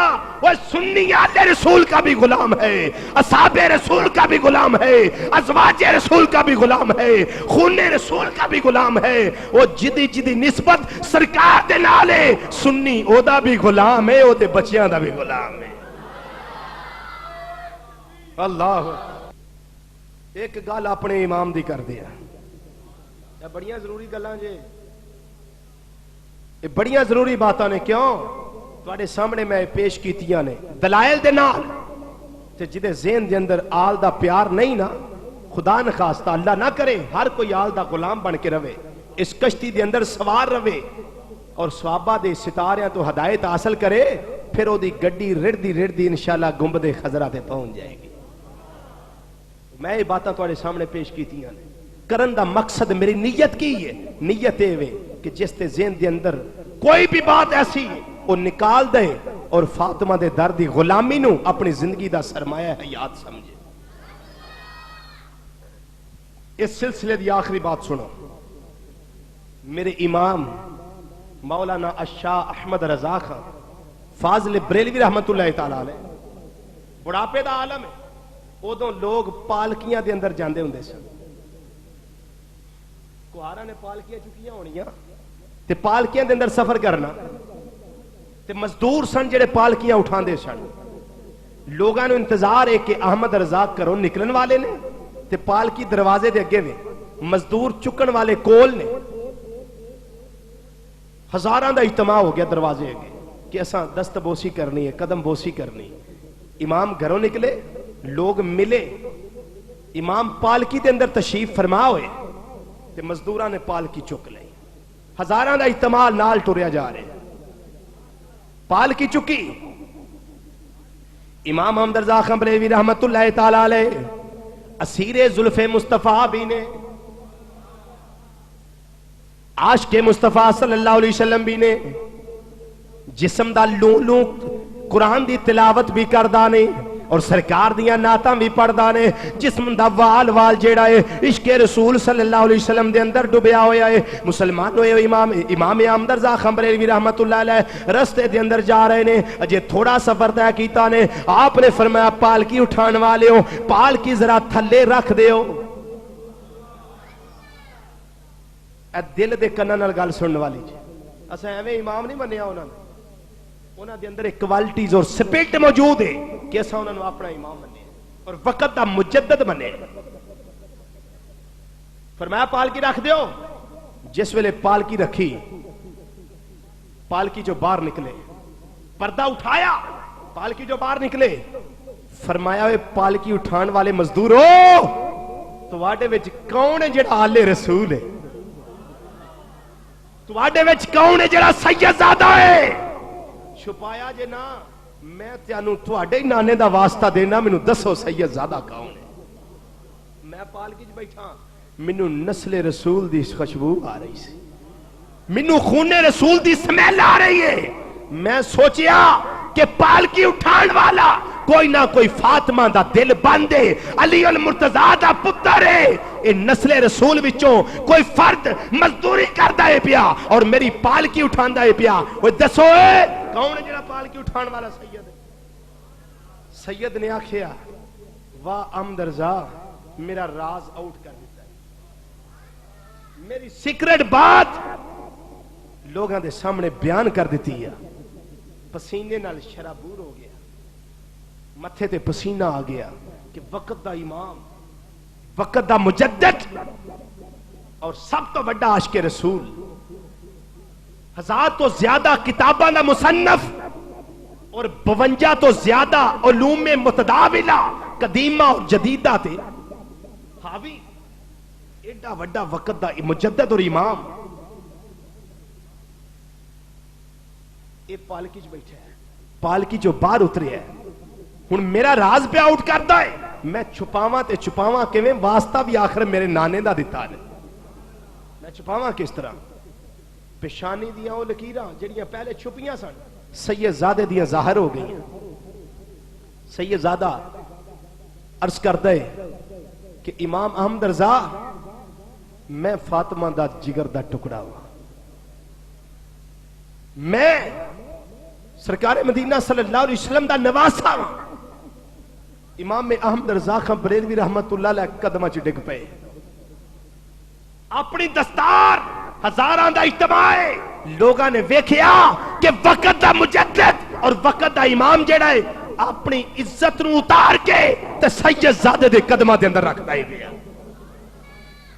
وہ سنی آل رسول کا بھی غلام ہے اصحاب رسول کا بھی غلام ہے ازواج رسول کا بھی غلام ہے خون رسول کا بھی غلام ہے. وہ جدی جدی نسبت سرکار دے نالے سنی او دا بھی غلام ہے او دے بچیاں دا بھی غلام ہے. اللہ ایک گل اپنے امام دی کر دیا. یہ بڑیاں ضروری گلاں جے یہ بڑیاں ضروری باتاں نے. کیوں تواڈے سامنے میں پیش کیتیاں نے دلائل دے نال تے جدے ذہن دے اندر آل دا پیار نہیں نا خدا نخواستہ اللہ نہ کرے ہر کوئی آل دا غلام بن کے رہے اس کشتی دے اندر سوار رہے اور صحابہ دے ستاریاں تو ہدایت حاصل کرے پھر او دی گڈی رڑدی انشاءاللہ گنبد خضرا تے پہنچ جائے گی. میں یہ باتاں تواڈے سامنے پیش کیتیاں نے کرن دا مقصد میری نیت کی ہے. نیت اے وے کہ جس تے ذہن دے اندر کوئی بھی بات ایسی وہ نکال دے اور فاطمہ دے در دی غلامی نو اپنی زندگی دا سرمایہ حیات سمجھے. اس سلسلے دی آخری بات سنو. میرے امام مولانا الشاہ احمد رضا خان فاضل بریلوی رحمت اللہ تعالی علیہ بڑھاپے دا عالم ہے. ادو لوگ پالکیاں دے اندر جاندے ہوندے سن. کوہارا نے پالکیاں چکیاں ہونیاں تے پالکیاں دے اندر سفر کرنا تے مزدور سن جڑے پالکیاں اٹھاندے سن. لوگاں نو انتظار ہے کہ احمد رضا کرو نکلن والے نے تے پالکی دروازے دے اگے نے، مزدور چکن والے کول نے، ہزاراں دا اجتماع ہو گیا دروازے اگے کہ اساں دست بوسی کرنی ہے، قدم بوسی کرنی. امام گھروں نکلے، لوگ ملے، امام پالکی دے اندر تشریف فرما ہوئے تے مزدوراں نے پالکی چک لئی، ہزاراں دا اجتماع نال ٹریا جا رہے. پالکی چکی، امام محمد رضا خان بریلوی رحمت اللہ تعالی علیہ اسیر زلف مصطفیٰ بھی نے، عاشق مصطفیٰ صلی اللہ علیہ وسلم بھی نے، جسم دا لوں لوں قرآن دی تلاوت بھی کردہ نے اور سرکار دیاں نعتاں بھی پڑھدا نے، جسم دا وال وال جیڑا ہے عشق رسول صلی اللہ علیہ وسلم دے اندر ڈبیا ہویا ہے. مسلمان ہوئے امام احمد رضا خان بریلوی رحمت اللہ علیہ رستے دے اندر جا رہے نے، اجے تھوڑا سفر طے کیتا نے، آپ نے فرمایا پالکی اٹھان والے ہو پالکی ذرا تھلے رکھ دیو. اے دل دے کناں نال گل سنن والی جی، اساں ایویں امام نہیں منیا انہاں دے اندر ایک کوالٹیز اور سپرٹ موجود ہے کہ اساں انہاں نوں اپنا امام مننے اور وقت دا مجدد مننے. فرمایا پالکی رکھ دیو. جس ویلے پالکی رکھی، پالکی جو باہر نکلے، پردہ اٹھایا، پالکی جو باہر نکلے، فرمایا وے پالکی اٹھان والے مزدورو تواڈے وچ کون ہے جڑا آلے رسول ہے؟ تواڈے وچ کون ہے جڑا سیدزادہ ہے؟ چھپایا جے نا، میں تیانوں تواڈے نانے دا واسطہ دینا، مینوں دسو سیدزادہ کون ہے؟ میں پالکی وچ بیٹھا، مینوں نسل رسول دی خوشبو آ رہی سی، مینوں خون رسول دی سمیل آ رہی ہے. میں سوچیا کہ پالکی اٹھان والا کوئی نہ کوئی فاطمہ دا دل بندے، علی المرتضیٰ دا پتر ہے، اے نسل رسول وچوں کوئی فرد مزدوری کردا ہے پیا اور میری پالکی اٹھاندا ہے پیا. وہ دسو اے کون ہے جڑا پالکی اٹھان والا سید ہے؟ سید نے آکھیا واہ احمد رضا میرا راز آؤٹ کر دیتا ہے، میری سیکرٹ بات لوگاں دے سامنے بیان کر دیتی ہے. پسینے نال شرابور ہو گیا، متھے تے پسینہ آ گیا کہ وقت دا امام، وقت دا مجدد اور سب تو بڑا عاشق رسول، ہزار تو زیادہ کتاباں دا مصنف اور 52 تو زیادہ علوم متداولہ قدیمہ اور جدیدہ تے حاوی، ایڈا وڈا وقت دا مجدد اور امام، یہ پالکی جو بیٹھا ہے، پالکی جو باہر اترے ہے، ہن میرا راز پہ آؤٹ کرتا ہے. میں چھپاواں تے چھپاواں کیویں؟ واسطہ بھی آخر میرے نانے دا دیتا ہے، میں چھپاواں کس طرح؟ پیشانی دیاں وہ لکیراں جڑیاں پہلے چھپیاں سن سیدزادے دیاں ظاہر ہو گئی. سیدزادہ عرض کردا ہے کہ امام احمد رضا میں فاطمہ دا جگر دا ٹکڑا ہوا، میں سرکار مدینہ صلی اللہ علیہ وسلم دا نواسا ہوں. امام احمد رضا خان بریلوی رحمت اللہ علیہ قدمہ چ ڈگ پے، اپنی دستار ہزاراں دا اجتماع ہے، لوگاں نے ویکھیا کہ وقت دا مجدد اور وقت دا امام جڑا ہے اپنی عزت نو اتار کے تے سیدزادے دے قدمہ دے اندر رکھدا ہے گیا.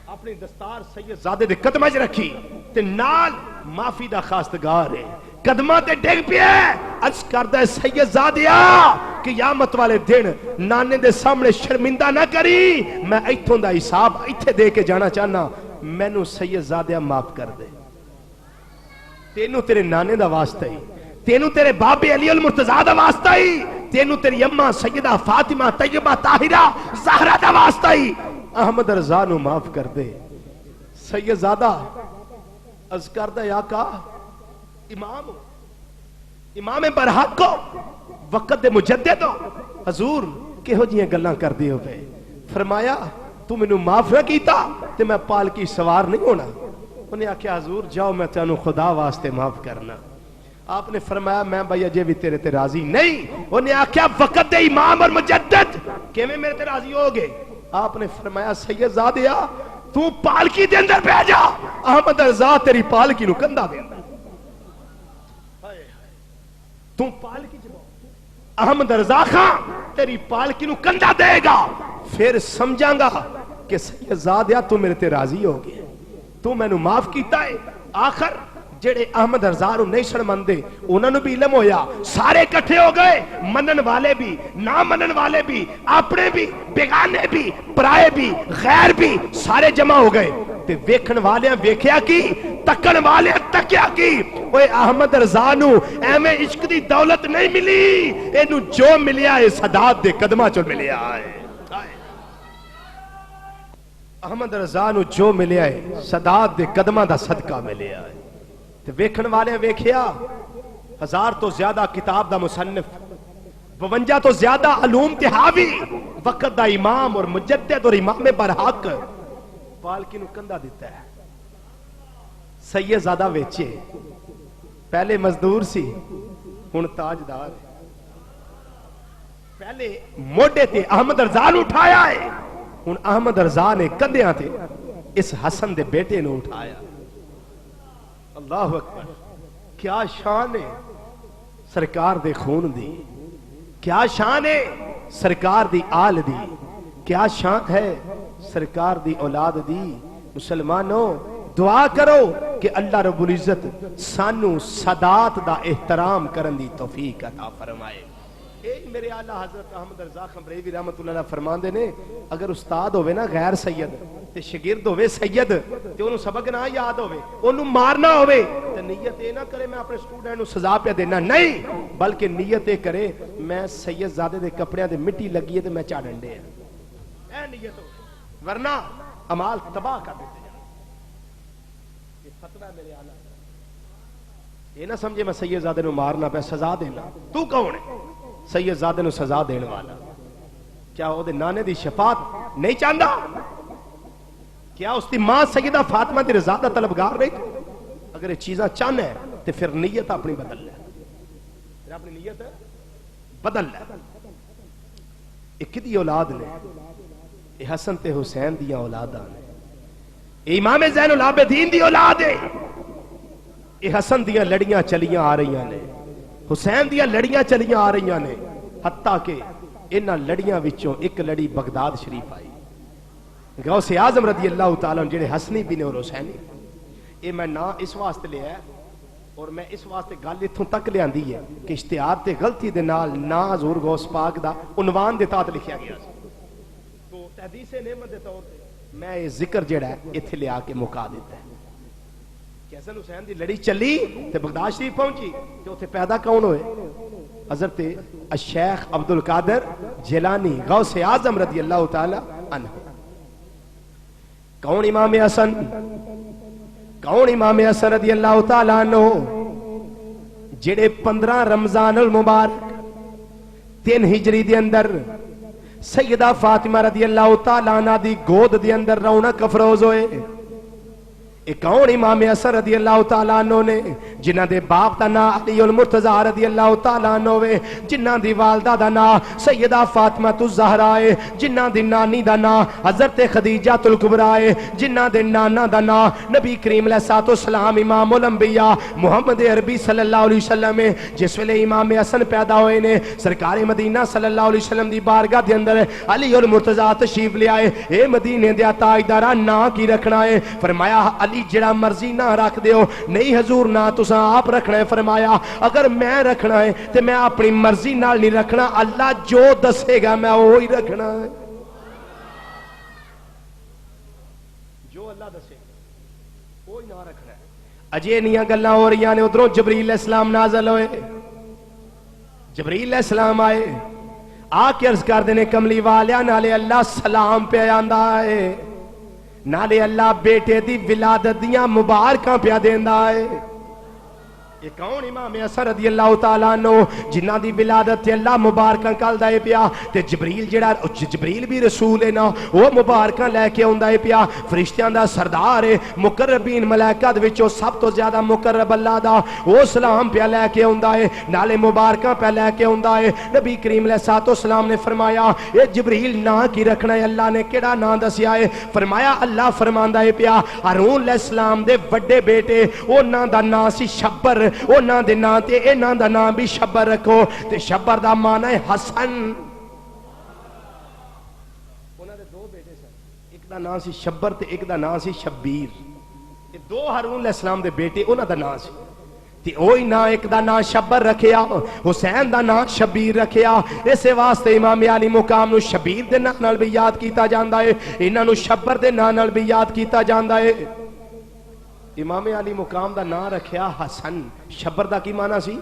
اپنی دستار سیدزادے دے قدمہ چ رکھی تے نال معافی دا خواستگار ہے، قدمہ تے ڈگ پیا عرض کردا ہے سیدزادیا قیامت والے دن نانے دے سامنے شرمندہ نہ کری، میں ایتھوں دا حساب ایتھے دے کے جانا چاہنا، مینوں سیدزادیا معاف کر دے. تینوں تیرے نانے دا واسطہ ہی، تینوں تیرے بابے علی المرتضیٰ دا واسطہ ہی، تینوں تیری اماں سیدہ فاطمہ طیبہ طاہرہ زہرا دا واسطہ ہی، احمد رضا نو معاف کر دے. سیدزادہ عرض کردہ یا کا امام ہو، امام برحق ہو، وقت دے مجدد ہو، حضور کہو جیاں گلاں کر دیو پہ. فرمایا تو مینوں معاف نہ کیتا تے میں پالکی سوار نہیں ہونا. انہیں آکھیا حضور جاؤ میں تینوں خدا واسطے معاف کرنا. آپ نے فرمایا میں بھائی اجے بھی تیرے تے راضی نہیں. انہیں آکھیا وقت دے امام اور مجدد کیویں میرے تے راضی ہو گے؟ آپ نے فرمایا سیدزادیا تو پالکی دے اندر بیٹھ جا، احمد رضا تیری پالکی نو کندھا دے اندر، تو پالکی چ احمد رضا خان تیری پالکی نو کندھا دے گا، پھر سمجھاں گا کہ سیدزادیا تو میرے تے راضی ہو گیا، تو میں نو معاف کیتا ہے۔ آخر جڑے احمد رضا نو نہیں سن مندے انہاں نو بھی علم ہویا، سارے کٹھے ہو گئے، منن والے بھی نہ منن والے بھی، اپنے بھی بیگانے بھی پرائے بھی غیر بھی، سارے جمع ہو گئے تے ویکھن والیاں ویکھیا کی، تکن والے تکیا کی، اوے احمد رضا نو ایویں عشق دی دولت نہیں ملی، اینو جو ملیا ہے سادات دے قدماں چوں ملیا ہے۔ احمد رضا نو جو ملیا ہے سادات دے قدماں دا صدقہ ملیا ہے۔ تے ویکھن والے ویکھیا 1000 تو زیادہ کتاب دا مصنف، 52 تو زیادہ علوم تے حاوی، وقت دا امام اور مجدد اور امام برحق، پالکی نو کندھا دیتا ہے۔ سیدزادہ ویچے، پہلے مزدور سی ہن تاجدار، پہلے موڈے تے احمد رضا نو اٹھایا ہے، ہن احمد رضا نے کندھیاں تے اس حسن دے بیٹے نو اٹھایا۔ اللہ اکبر، کیا شان ہے سرکار دے خون دی، کیا شان ہے سرکار دی آل دی، کیا شان ہے سرکار دی اولاد دی۔ مسلمانوں دعا کرو کہ اللہ رب العزت سانو سادات دا احترام کرن دی توفیق عطا فرمائے۔ ایک میرے اعلیٰ حضرت احمد رضا خمریوی رحمت اللہ علیہ فرمان دے نے، اگر استاد ہوئے نا غیر سید تے شگرد ہوئے سید تے انہوں سبق نہ یاد ہوئے، انہوں مارنا ہوئے تے نیت اے نہ کرے میں اپنے سٹوڈنٹ نوں سزا پہ دینا، نہیں بلکہ نیت اے کرے میں سید زادے دے کپڑیاں دے مٹی لگی ہے تے میں چا ڈنڈے ہیں، اے نیت ہو، ورنہ عمال تباہ کر دیتے ہیں۔ یہ فتوہ ہے میرے اعلیٰ، یہ نہ سمجھے میں سید زادے نوں مارنا پہ سزا دینا، تو کون ہے سید زادے نو سزا دین والا؟ کیا او دے نانے دی شفاعت نہیں چاہندا؟ کیا اس دی ماں سیدہ فاطمہ دی رضا دا طلبگار نہیں؟ اگر یہ چیزاں چاہنا ہے تو پھر نیت اپنی بدل لے، پھر اپنی نیت بدل لے۔ ایک دی اولاد نے، یہ حسن تے حسین دیاں اولاداں نے، یہ امام زین العابدین دی اولاد ہے، یہ حسن دیاں لڑیاں چلیاں آ رہی ہیں، حسین دیاں لڑیاں چلیاں آ رہی ہیں، حتیٰ کہ انہاں لڑیاں وچوں ایک لڑی بغداد شریف آئی۔ غوث اعظم رضی اللہ تعالیٰ جڑے حسنی بھی نے اور حسینی، یہ میں نہ اس واسطے لیا ہے اور میں اس واسطے گل اتھوں تک لے آندی ہے کہ اشتہار تے غلطی دے نال نا حضور غوث پاک دا عنوان دے تحت لکھیا گیا سی، تو تحدیث نعمت دے طور تے میں یہ ذکر جڑا ہے ایتھے لے آ کے مکا دیتا ہے کہ حسن حسین دی لڑی چلی تے بغداد شریف پہنچی تے اوتھے پیدا کون ہوئے؟ حضرت الشیخ عبد القادر جیلانی غوث اعظم رضی اللہ تعالی عنہ۔ کون امام حسن؟ کون امام حسن رضی اللہ تعالی عنہ جڑے 15 رمضان المبارک 3 ہجری دے اندر سیدہ فاطمہ رضی اللہ تعالی عنہ دی گود دے اندر رونق افروز ہوئے۔ ایک کون امام حسن رضی اللہ تعالیٰ عنہ نے جنہ دے باپ دا نا علی المرتضی رضی اللہ تعالیٰ عنہ وے، جنہ دی والدہ دا نا سیدہ فاطمہ الزہرا ہے، جنہ دی نانی دا نا حضرت خدیجہ الکبریٰ ہے، جنہ دے نانا دا نا نبی کریم علیہ السلام امام الانبیاء محمد عربی صلی اللہ علیہ وسلم ہے۔ جس ویلے امام حسن پیدا ہوئے نے سرکار مدینہ صلی اللہ علیہ وسلم دی بارگاہ دے اندر علی المرتضی تشریف لے آئے، اے مدینے دے تاجدارا نا کی رکھنا ہے؟ فرمایا علی جڑا مرضی نہ رکھ دیو، نہیں حضور نہ تساں آپ رکھنا ہے۔ فرمایا اگر میں رکھنا ہے تو میں اپنی مرضی نال نہیں رکھنا، اللہ جو دسے گا میں وہی رکھنا ہے، جو اللہ دسے گا وہی نہ رکھنا ہے۔ اجے نیاں گلاں ہو رہی نے، ادھروں جبریل علیہ السلام نازل ہوئے، جبریل علیہ السلام آئے آ کے عرض کر دینے کملی والیا نالے اللہ سلام پہ آندا ہے، نالے اللہ بیٹے دی ولادت دیاں مبارکاں پیا دیندا ہے۔ یہ کون امام حسن رضی اللہ تعالیٰ عنہ جنہ دی ولادت تے اللہ مبارکاں کالدا ہے پیا، تے جبریل جڑا جبریل بھی رسول ہے نا، وہ مبارکاں لے کے آندا ہے پیا، فرشتیاں دا سردار ہے، مقربین ملائکہ دے وچوں سب تو زیادہ مقرب اللہ دا، وہ سلام پیا لے کے آندا ہے، نالے مبارکاں پیا لے کے آندا ہے۔ نبی کریم علیہ السلام نے فرمایا اے جبریل نا کی رکھنا ہے؟ اللہ نے کیڑا نا دسیا ہے؟ فرمایا اللہ فرماندا ہے پیا ہارون علیہ السلام دے بڑے بیٹے انہاں دا نا سی شبر، انہاں دے نا تے انہاں دا نام بھی شبر رکھو، تے شبر دا معنی ہے حسن۔ انہاں دے 2 بیٹے سن، ایک دا نام سی شبر تے ایک دا نام سی شبیر. یہ دو ہارون علیہ السلام دے بیٹے انہاں دا نام سی تے اوہی نا ایک دا نام شبر رکھیا حسین دا نام شبیر رکھیا. اس واسطے امام علی مقام نو شبیر دے نام نال بھی یاد کیتا جاندا ہے, انہاں نو شبر دے نام نال بھی یاد کیتا جاندا ہے. امام علی مقام دا نام رکھیا حسن. شبر دا کی معنی سی؟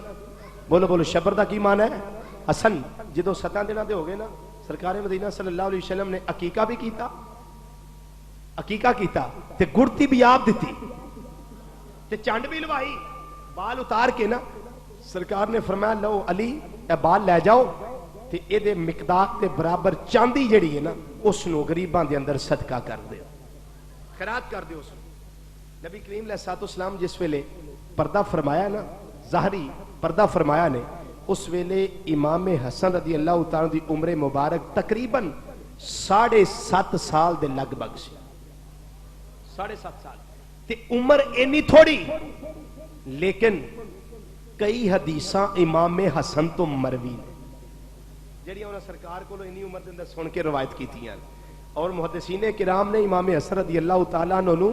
بولو بولو, شبر دا کی معنی ہے؟ حسن. جدو 7 دنوں دے ہو گئے نا سرکار مدینہ صلی اللہ علیہ وسلم نے عقیقہ بھی کیتا, عقیقہ کیتا تے گڑتی بھی آپ دیتی تے چانڈ بھی لوائی. بال اتار کے نا سرکار نے فرمایا لو علی اے بال لے جاؤ تے اے دے مقدار دے برابر چاندی جڑی ہے نا اس نو غریباں دے اندر صدقہ کر دیو, خیرات کر دیو اس نو. نبی کریم علیہ الصلوۃ والسلام جس ویلے پردہ فرمایا نا, ظاہری پردہ فرمایا نے, اس ویلے امام حسن رضی اللہ تعالی دی عمر مبارک تقریباً 7.5 سال دے لگ بھگ سی. 7.5 سال تے عمر اینی تھوڑی, لیکن کئی حدیثاں امام حسن تو مروی نے جڑیاں انہاں سرکار کولوں انی عمر دے اندر سن کے روایت کیتیاں. اور محدثین کرام نے امام حسن رضی اللہ تعالیٰ عنہ نو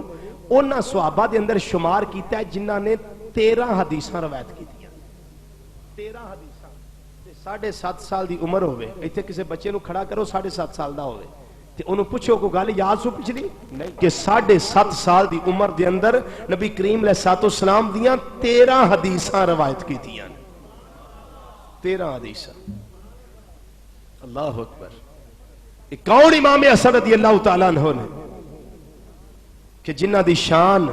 انہاں صحابہ دے اندر شمار کیتا ہے جنہاں نے 13 حدیثاں روایت کیتیاں. 13 حدیثاں تے 7.5 سال دی عمر ہوئے. ایتھے کسے بچے نو کھڑا کرو 7.5 سال دا ہوئے تے انہوں پوچھو کو گل یاد سو پچھلی نہیں کہ 7.5 سال دی عمر دے اندر نبی کریم علیہ الصلوۃ والسلام دیاں 13 حدیثاں روایت کیتیاں. 13 حدیثاں. اللہ اکبر. کون امام حسن رضی اللہ تعالیٰ عنہ نے کہ جنہ دی شان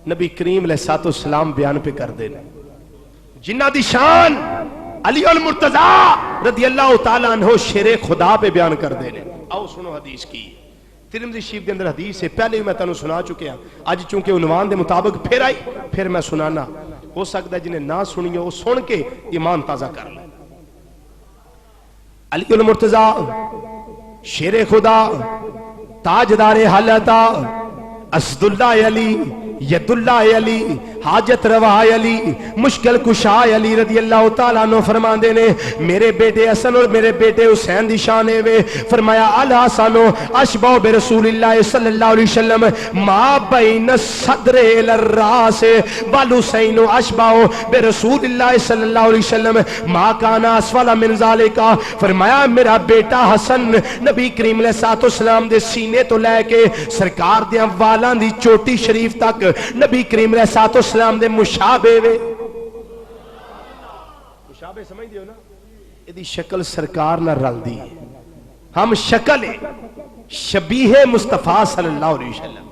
نبی کریم علیہ الصلوۃ والسلام بیان پہ کر دے, جنہ دی شان علی المرتضی رضی اللہ تعالیٰ عنہ شیر خدا پہ بیان کر دے. آؤ سنو حدیث کی. ترمذی شریف کے اندر حدیث ہے, پہلے میں تانوں سنا چکے ہیں, اج چونکہ عنوان دے مطابق پھر آئی پھر میں سنانا. ہو سکتا ہے جنہیں نہ سنی ہو سن کے ایمان تازہ کر لیں. علی المرتضی شیر خدا تاجدار حالتا اسد اللہ علی ید اللہ علی حاجت روا علی مشکل کشا علی رضی اللہ تعالیٰ عنہ فرما دے نے میرے بیٹے حسن اور میرے بیٹے حسین دی شان ہے. فرمایا الحسن اشبہ برسول اللہ صلی اللہ علیہ وسلم ما بین صدر الراس والحسین اشبہ برسول اللہ صلی اللہ علیہ وسلم ما کان اسفل من ذالک. فرمایا میرا بیٹا حسن نبی کریم علیہ الصلوۃ والسلام دے سینے تو لے کے سرکار دے والاں دی چوٹی شریف تک نبی کریم علیہ الصلوۃ والسلام دے مشابہ وے. مشابہ سمجھ دیو نا, ادی شکل سرکار نہ رل دی. ہم شکل شبیہ مصطفیٰ صلی اللہ علیہ وسلم.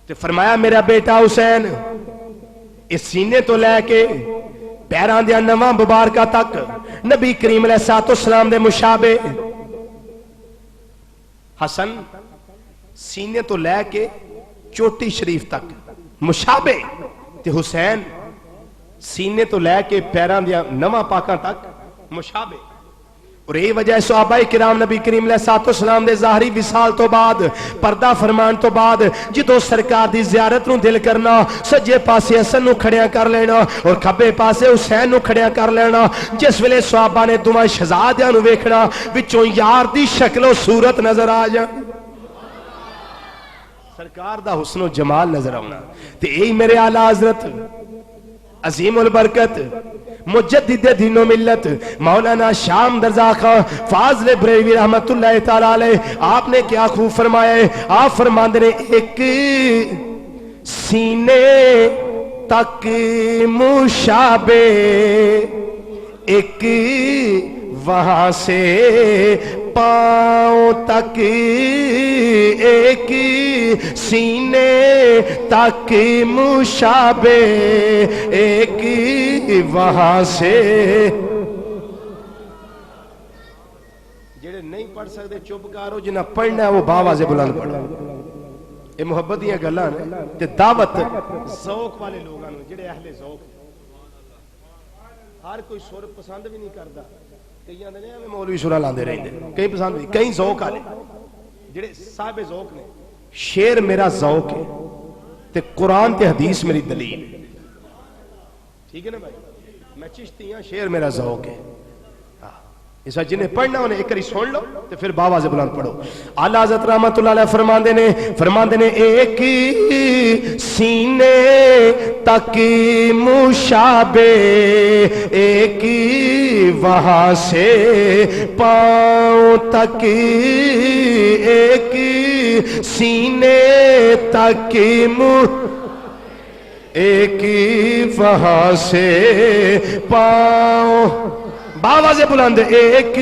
تو فرمایا میرا بیٹا حسین اس سینے تو لے کے پیران دیا نواں مبارکہ تک نبی کریم علیہ الصلوۃ والسلام دے مشابہ. حسن سینے تو لے کے چوٹی شریف تک مشابہ تے حسین سینے تو لے کے پیران دیا نواں پاکاں تک مشابہ. اور یہ وجہ صحابہ کرام نبی کریم علیہ الصلوۃ والسلام دے ظاہری وصال تو بعد پردہ فرمان تو بعد جدو سرکار دی زیارت نو دل کرنا سجے پاسے حسن نو کھڑیاں کر لینا اور کھبے پاسے حسین نو کھڑیاں کر لینا. جس ویلے صحابہ نے دوواں شہزادیاں نو ویکھنا وچوں یار دی شکل و صورت نظر آ جا, سرکار دا حسن و جمال نظر آنا. تے یہی میرے اعلیٰ حضرت عظیم البرکت مجدد دین و ملت مولانا شام درزا خان فاضل بریلوی رحمت اللہ تعالی علیہ آپ نے کیا خوب فرمایا ہے. آپ فرماندے نے ایک سینے تک مشابہ ایک وہاں سے پاؤں تک ایک سینے تک مشابہ ایک وہاں سے. جڑے نہیں پڑھ سکتے چپ کرو, جنہیں پڑھنا ہے وہ باواز بلند پڑھو. یہ محبت دیا گلاں نے تے دعوت ذوق والے لوگاں نوں جڑے اہل ذوق. ہر کوئی سر پسند بھی نہیں کرتا, کئی آندے نے مولوی سرا لاندے رہندے, کئی پسند بھی, کئی ذوق والے جڑے صاحب ذوق نے. شعر میرا ذوق ہے تے قرآن تے حدیث میری دلیل ہے. ٹھیک ہے نا بھائی, میں چشتی ہاں, شعر میرا ذوق ہے. اس جنہیں پڑھنا انہیں ایک کری سن لو تو پھر باواز بلند پڑھو. اعلیٰ حضرت رحمت اللہ علیہ فرماندے نے ایک سینے تک مشابہ ایک وہاں سے پاؤں تک ایک سینے تک ایک وہاں سے پاؤں باواز بلند ایک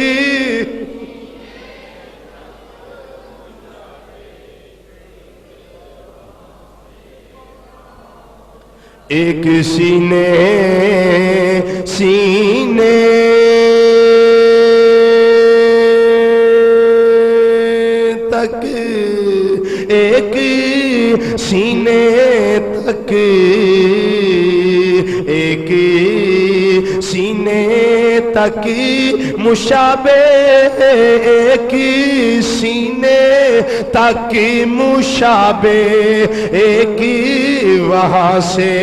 ایک سینے تک ایک سینے تک ایک سینے تک مشابہ ایک سینے تک مشابہ ایک وہاں سے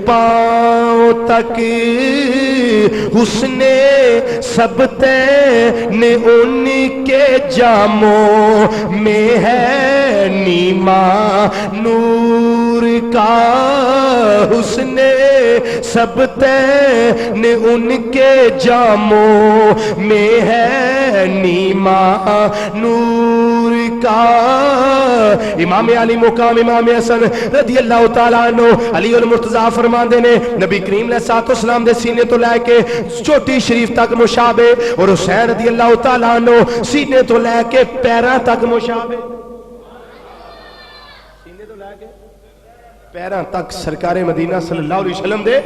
پاؤں تک حسن سب تین ان کے جاموں میں ہے نیما نور کا حسن سب تین ان کے جاموں میں ہے نیما نور کا. امام علی مقام امام حسن رضی اللہ تعالیٰ عنہ علی المرتضیٰ فرماندے نے نبی کریم علیہ السلام دے سینے تو لے کے چوٹی شریف تک مشابہ اور حسین رضی اللہ تعالیٰ عنہ سینے تو لے کے پیراں تک مشابہ سینے تو لے کے پیراں تک سرکار مدینہ صلی اللہ علیہ وسلم دے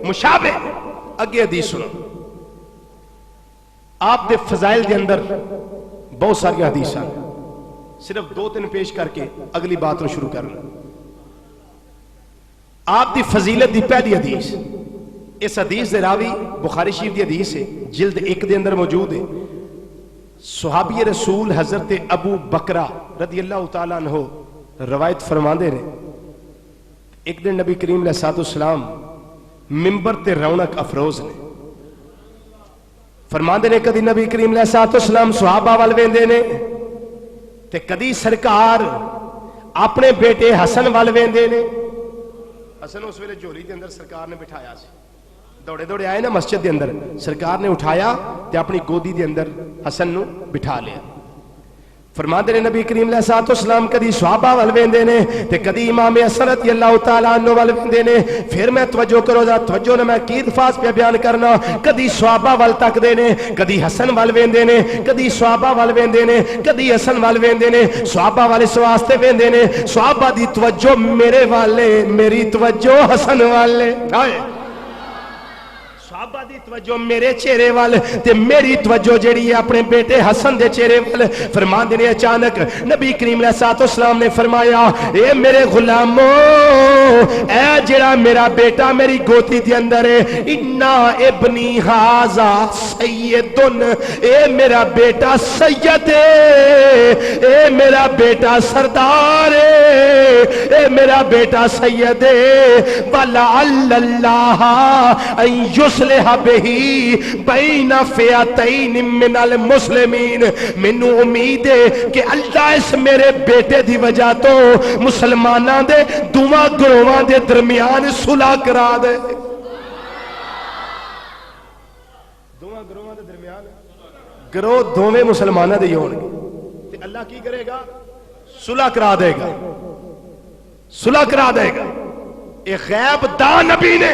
مشابہ. اگے حدیث سنو آپ دے فضائل دے اندر بہت ساری حدیث ہیں صرف 2-3 پیش کر کے اگلی بات نو شروع کرنا. آپ دی فضیلت دی پہلی حدیث اس حدیث دے راوی بخاری شریف دی حدیث ہے جلد 1 دے اندر موجود ہے. صحابی رسول حضرت ابو بکرہ رضی اللہ تعالیٰ عنہ روایت فرماندے رہے ایک دن نبی کریم علیہ السلام منبر تے رونق افروز نے فرماندے نے کدی نبی کریم علیہ السلام صحابہ وال ویندے نے تے کدی سرکار اپنے بیٹے حسن وال ویندے نے. حسن اس ویلے جھولی دے اندر سرکار نے بٹھایا سی دوڑے دوڑے آئے نا مسجد دے اندر سرکار نے اٹھایا تے اپنی گودی دے اندر حسن نو بٹھا لیا. فرماندے نے نبی کریم علیہ السلام کدی صحابہ وال ویندے نے تے کدی امام حسن رضی اللہ تعالیٰ عنہ وال ویندے نے. پھر میں توجہ کرو ذرا توجہ نہ میں کی الفاظ پہ بیان کرنا. کدی صحابہ وال تک دے نے کدی حسن وال ویندے نے کدی صحابہ وال ویندے نے کدی حسن وال ویندے نے. صحابہ والے اس واسطے ویندے نے صحابہ دی توجہ میرے والے میری توجہ حسن والے صحابہ دی توجہ میرے چہرے وال تے میری توجہ جڑی ہے اپنے بیٹے حسن دے چہرے وال. فرماندے نے اچانک نبی کریم علیہ السلام نے فرمایا اے میرے غلامو اے جڑا میرا بیٹا میری گوتی دے اندر ہے انا ابنی ھذا سیدن اے میرا بیٹا سید ہے اے میرا بیٹا سردار ہے اے میرا بیٹا سید ہے ولعل اللہ ان یصلح بہی بین فئتین من المسلمین. مینوں امید ہے کہ اللہ اس میرے بیٹے دی وجہ تو مسلماناں دے دوواں گروہاں دے درمیان صلح کرا دے. دوواں گروہاں دے درمیان گروہ دوویں مسلماناں دے ہون گے تے اللہ کی کرے گا صلح کرا دے گا صلح کرا دے گا. ایک غیب دا نبی نے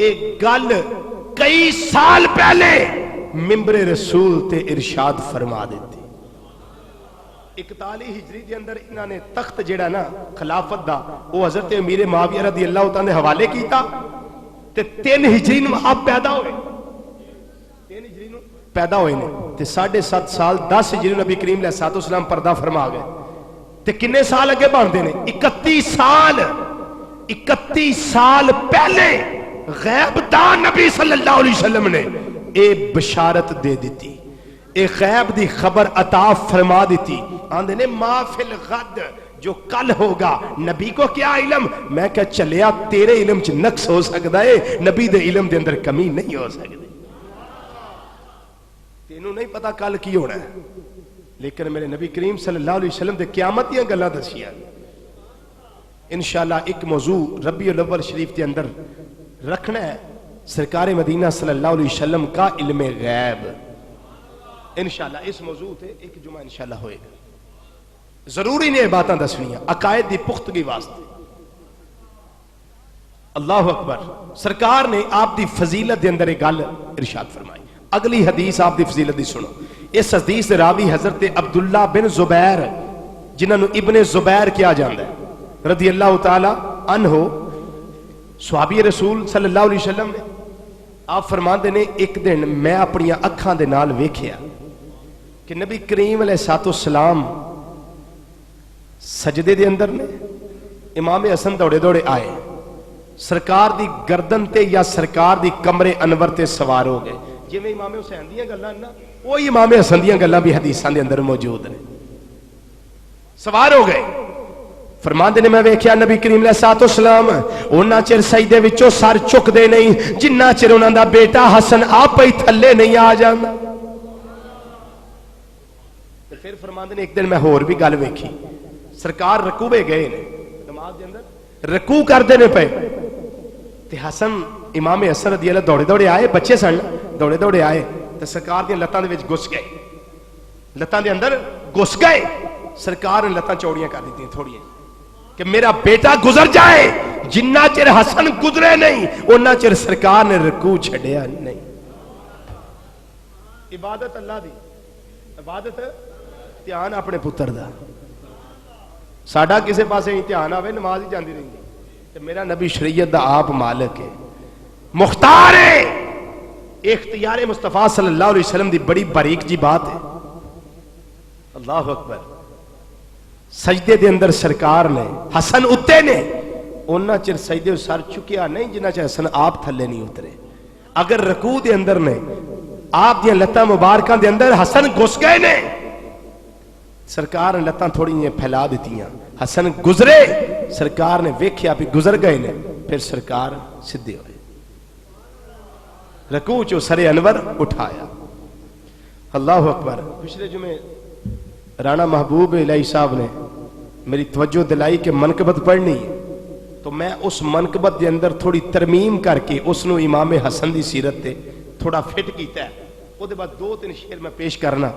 ایک گل کئی سال پہلے منبر رسول تے ارشاد فرما دیتی. 41 ہجری دے اندر انہاں نے تخت جڑا نا خلافت دا وہ حضرت امیر معاویہ رضی اللہ تعالیٰ نے حوالے کیتا تے 3 ہجری نو آپ پیدا ہوئے 3 ہجری نو پیدا ہوئے نے تے 7.5 سال 10 ہجری نبی کریم علیہ السلام پردہ فرما گئے تے کنے سال اگے بڑھتے ہیں 31 سال پہلے غیب دا نبی صلی اللہ علیہ وسلم نے اے بشارت دے دیتی اے غیب دی خبر عطا فرما دیتی. آندے نے ما فی الغد جو کل ہوگا نبی کو کیا علم. میں کہا چلیا تیرے علم چ نقص ہو سکتا ہے نبی دے علم دے اندر کمی نہیں ہو سکتی. مینوں نہیں پتا کل کی ہونا ہے، لیکن میرے نبی کریم صلی اللہ علیہ وسلم دے قیامت دیاں گلاں دسیاں انشاءاللہ۔ ایک موضوع ربیع الاول شریف کے اندر رکھنا ہے، سرکار مدینہ صلی اللہ علیہ وسلم کا علم غیب۔ انشاءاللہ اس موضوع تے ایک جمعہ انشاءاللہ ہوئے گا۔ ضروری نہیں باتاں دسنیاں عقائد دی پختگی واسطے۔ اللہ اکبر۔ سرکار نے آپ دی فضیلت دے اندر ایک گل ارشاد فرمائی۔ اگلی حدیث آپ دی فضیلت دی سنو۔ اس حدیث دے راوی حضرت عبداللہ بن زبیر جنہاں نو ابن زبیر کیا جاندا ہے رضی اللہ تعالی عنہ، صحابی رسول صلی اللہ علیہ وسلم نے آپ فرماندے نے ایک دن میں اپنی اکھاں دے نال ویکھیا کہ نبی کریم علیہ الصلوۃ والسلام سجدے دے اندر نے، امام حسن دوڑے دوڑے آئے، سرکار دی گردن تے یا سرکار دی کمرے انور تے سوار ہو گئے۔ جی میں امام حسین دیاں گلاں نا، وہی امام حسن دیاں گلاں بھی حدیثاں دے اندر موجود ہیں۔ سوار ہو گئے، فرماندے نے میں ویکھیا نبی کریم علیہ الصلوۃ والسلام اوناں چر سجدے وچوں سر چکدے نہیں جنہ چر انہاں دا بیٹا حسن آپ ہی تھلے نہیں آ جاندا۔ تے پھر فرماندے نے ایک دن میں ہور بھی گل ویکھی، سرکار رکوع پہ گئے نے، نماز دے اندر رکوع کردے نے پے تے حسن امام حسن رضی اللہ دوڑے دوڑے آئے، بچے سن دوڑے دوڑے آئے تے سرکار دی لتاں دے وچ گھس گئے، لتاں دے اندر گھس گئے۔ سرکار نے لتاں چوڑیاں کر دیتیں تھوڑیاں کہ میرا بیٹا گزر جائے، جنہ چر حسن گزرے نہیں اونہ چر سرکار نے رکوع چھڈیا نہیں۔ عبادت اللہ دی، عبادت دھیان اپنے پتر دا، ساڈا کسے پاسے ہی دھیان آوے نماز ہی جاندی رہندی تے میرا نبی شریعت دا آپ مالک ہے، مختار ہے۔ اختیار مصطفیٰ صلی اللہ علیہ وسلم دی بڑی باریک جی بات ہے۔ اللہ اکبر۔ سجدے دے اندر سرکار نے حسن اتے نے انہاں چر سجدے سر چکیا نہیں جنہ چر حسن آپ تھلے نہیں اترے۔ اگر رکوع دے اندر نے آپ دیاں لتاں مبارکاں دے اندر حسن گھس گئے نے، سرکار نے لتاں تھوڑی جیاں پھیلا دیتیاں، حسن گزرے، سرکار نے ویکھیا بھی گزر گئے نے، پھر سرکار سدھے ہوئے، رکوع چو سر انور اٹھایا۔ اللہ اکبر۔ پچھلے جمعے رانا محبوب الہی صاحب نے میری توجہ دلائی کہ منقبت پڑھنی ہے، تو میں اس منقبت دے اندر تھوڑی ترمیم کر کے اس نو امام حسن دی سیرت تے تھوڑا فٹ کیتا ہے۔ وہ دے بعد دو تین شعر میں پیش کرنا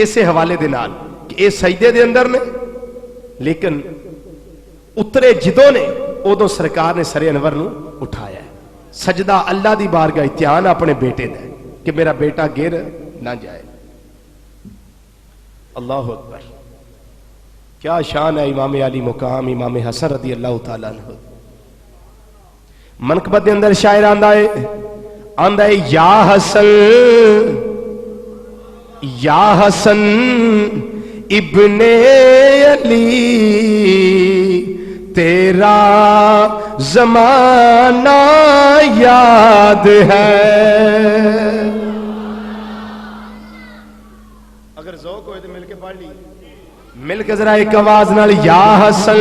اسے حوالے دے نال کہ اے سجدے دے اندر نے، لیکن اترے جدوں نے ادو سرکار نے سر انور نو اٹھایا ہے۔ سجدہ اللہ دی بارگاہ، دھیان اپنے بیٹے دا کہ میرا بیٹا گر نہ جائے۔ اللہ اکبر۔ کیا شان ہے امام علی مقام امام حسن رضی اللہ تعالیٰ عنہ۔ منقبت دے اندر شاعر آندا ہے یا حسن ابن علی تیرا زمانہ یاد ہے۔ اگر ذوق ہوئے تو مل کے پڑھ لی، مل کے ذرا ایک آواز نال یا حسن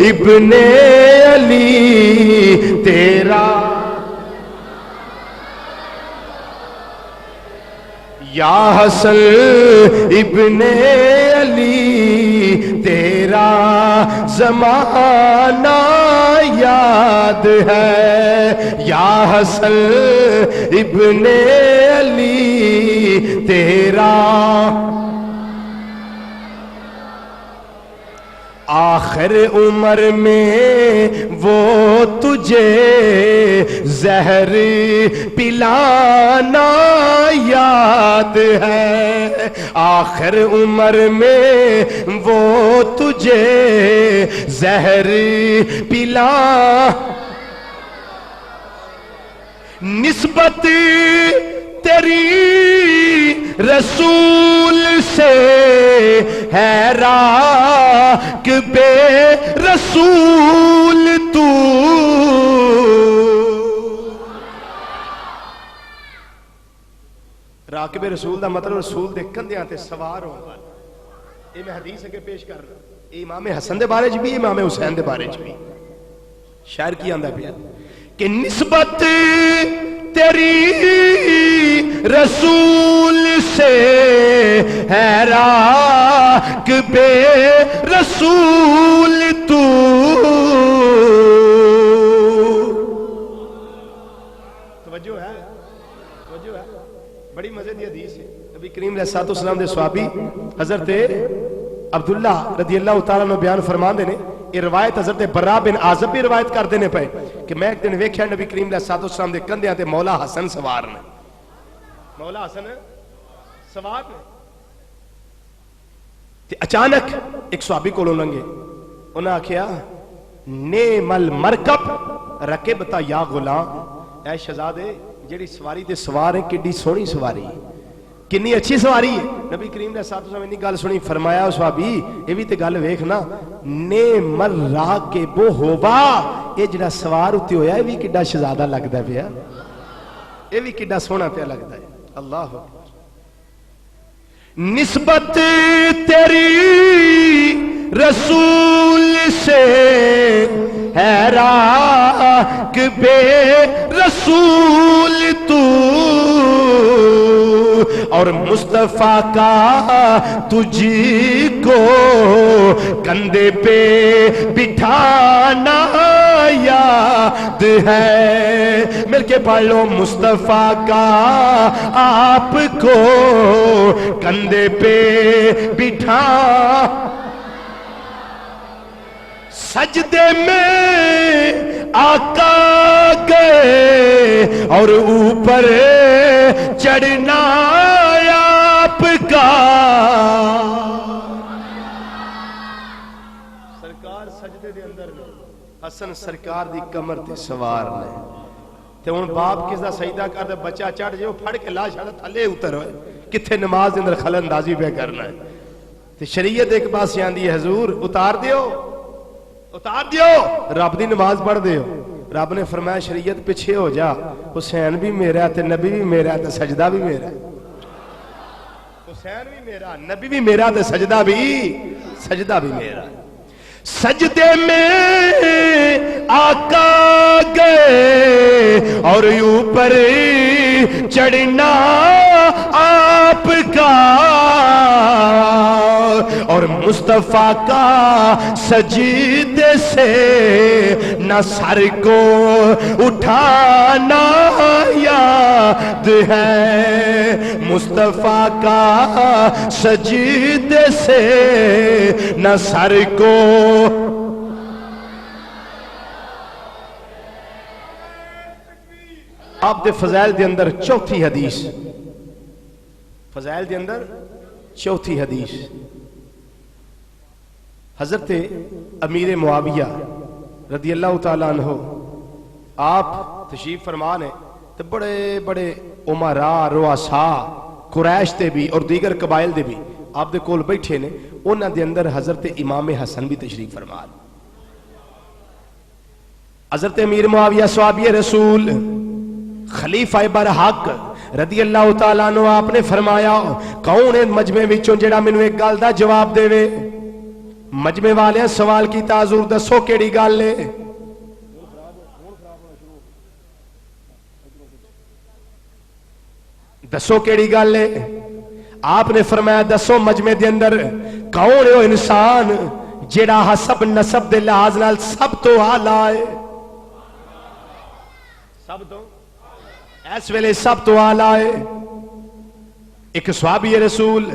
ابن علی تیرا، یا حسن ابن علی تیرا زمانہ یاد ہے، یا حسن ابن علی تیرا آخر عمر میں وہ تجھے زہر پلانا یاد ہے، آخر عمر میں وہ تجھے زہر پلا، نسبت تیری رسول سے ہے راکب رسول تو، راکب رسول دا مطلب رسول دے کندھیاں تے سوار ہونا۔ یہ میں حدیث اگے پیش کر رہا، یہ امام حسن دے بارے چ بھی امام حسین دے بارے چ بھی۔ شاعر کی آندا پیا کہ نسبت تیری رسول سے ہے راکب رسول تو توجہ ہے بڑی مزے دی حدیث ہے نبی کریم علیہ السلام دے صحابی حضرت عبداللہ رضی اللہ تعالیٰ نے بیان فرمان دینے یہ روایت حضرت برا بن عازب بھی روایت کر دینے پہ کہ میں ایک دن ویکھیا نبی کریم علیہ السلام دے کندھیاں تے مولا حسن سوار نے مولا حسن سوار نے تے اچانک ایک صحابی کو لنگے انہاں آکھیا نعم المرکب رکبتا یا غلام اے شہزادے جیڑی سواری تے سوار ہے کڈی سونی سواری کنی اچھی سواری ہے نبی کریم نے ساتھ سامنے نہیں گل سنی فرمایا صحابی یہ بھی تے گل ویکھنا نعم الراکب ہووا یہ جڑا سوار اتے ہویا یہ بھی کڈا شہزادہ لگدا پیا یہ بھی کڈا سونا پیا لگدا ہے اللہ اکبر نسبت تیری رسول سے ہے راکب رسول تو اور مصطفیٰ کا تجھی کو کندھے پہ بٹھانا یاد ہے مل کے پڑھ لو مصطفیٰ کا آپ کو کندھے پہ بٹھا سجدے میں آقا گئے اور اوپر چڑھنا آپ کا سرکار سجدے دے اندر حسن سرکار دی کمر تے سوار نے تے ہن باپ کس دا سجدہ کردا بچہ چڑھ جے او پھڑ کے لا چھڑ تھلے اتر ہوئے کتھے نماز دے اندر خلل اندازی پہ کرنا ہے تے شریعت ایک پاس آندی ہے حضور اتار دیو رب دی نماز پڑھ دیو رب نے فرمایا شریعت پیچھے ہو جا حسین بھی میرا تے نبی بھی میرا تے سجدہ بھی میرا حسین بھی میرا نبی بھی میرا تے سجدہ بھی میرا سجدے میں آقا گئے اور اوپر چڑھنا آپ کا اور مصطفیٰ کا سجدے سے نہ سر کو اٹھانا یاد ہے مصطفیٰ کا سجدے سے نہ سر کو آپ دے فضائل دے اندر چوتھی حدیث فضائل دے اندر چوتھی حدیث حضرت امیر معاویہ رضی اللہ تعالیٰ عنہ آپ تشریف فرمان ہے تو بڑے بڑے عمراء رؤساء قریش تے بھی اور دیگر قبائل دے بھی آپ دے کول بیٹھے نے انہاں دے اندر حضرت امام حسن بھی تشریف فرمان حضرت امیر معاویہ صحابی رسول خلیفہ برحق رضی اللہ تعالیٰ عنہ آپ نے فرمایا کون ہے مجمع وچوں جڑا مینوں ایک گل دا جواب دے وے مجمع والے سوال کیتا حضور دسو کیڑی گل ہے دسو کیڑی گل ہے آپ نے فرمایا دسو مجمع دے اندر کون ہے وہ انسان جڑا حسب نسب دے لحاظ نال سب تو اعلی ہے سب تو اس ویلے سب تو اعلی ہے ایک صحابی رسول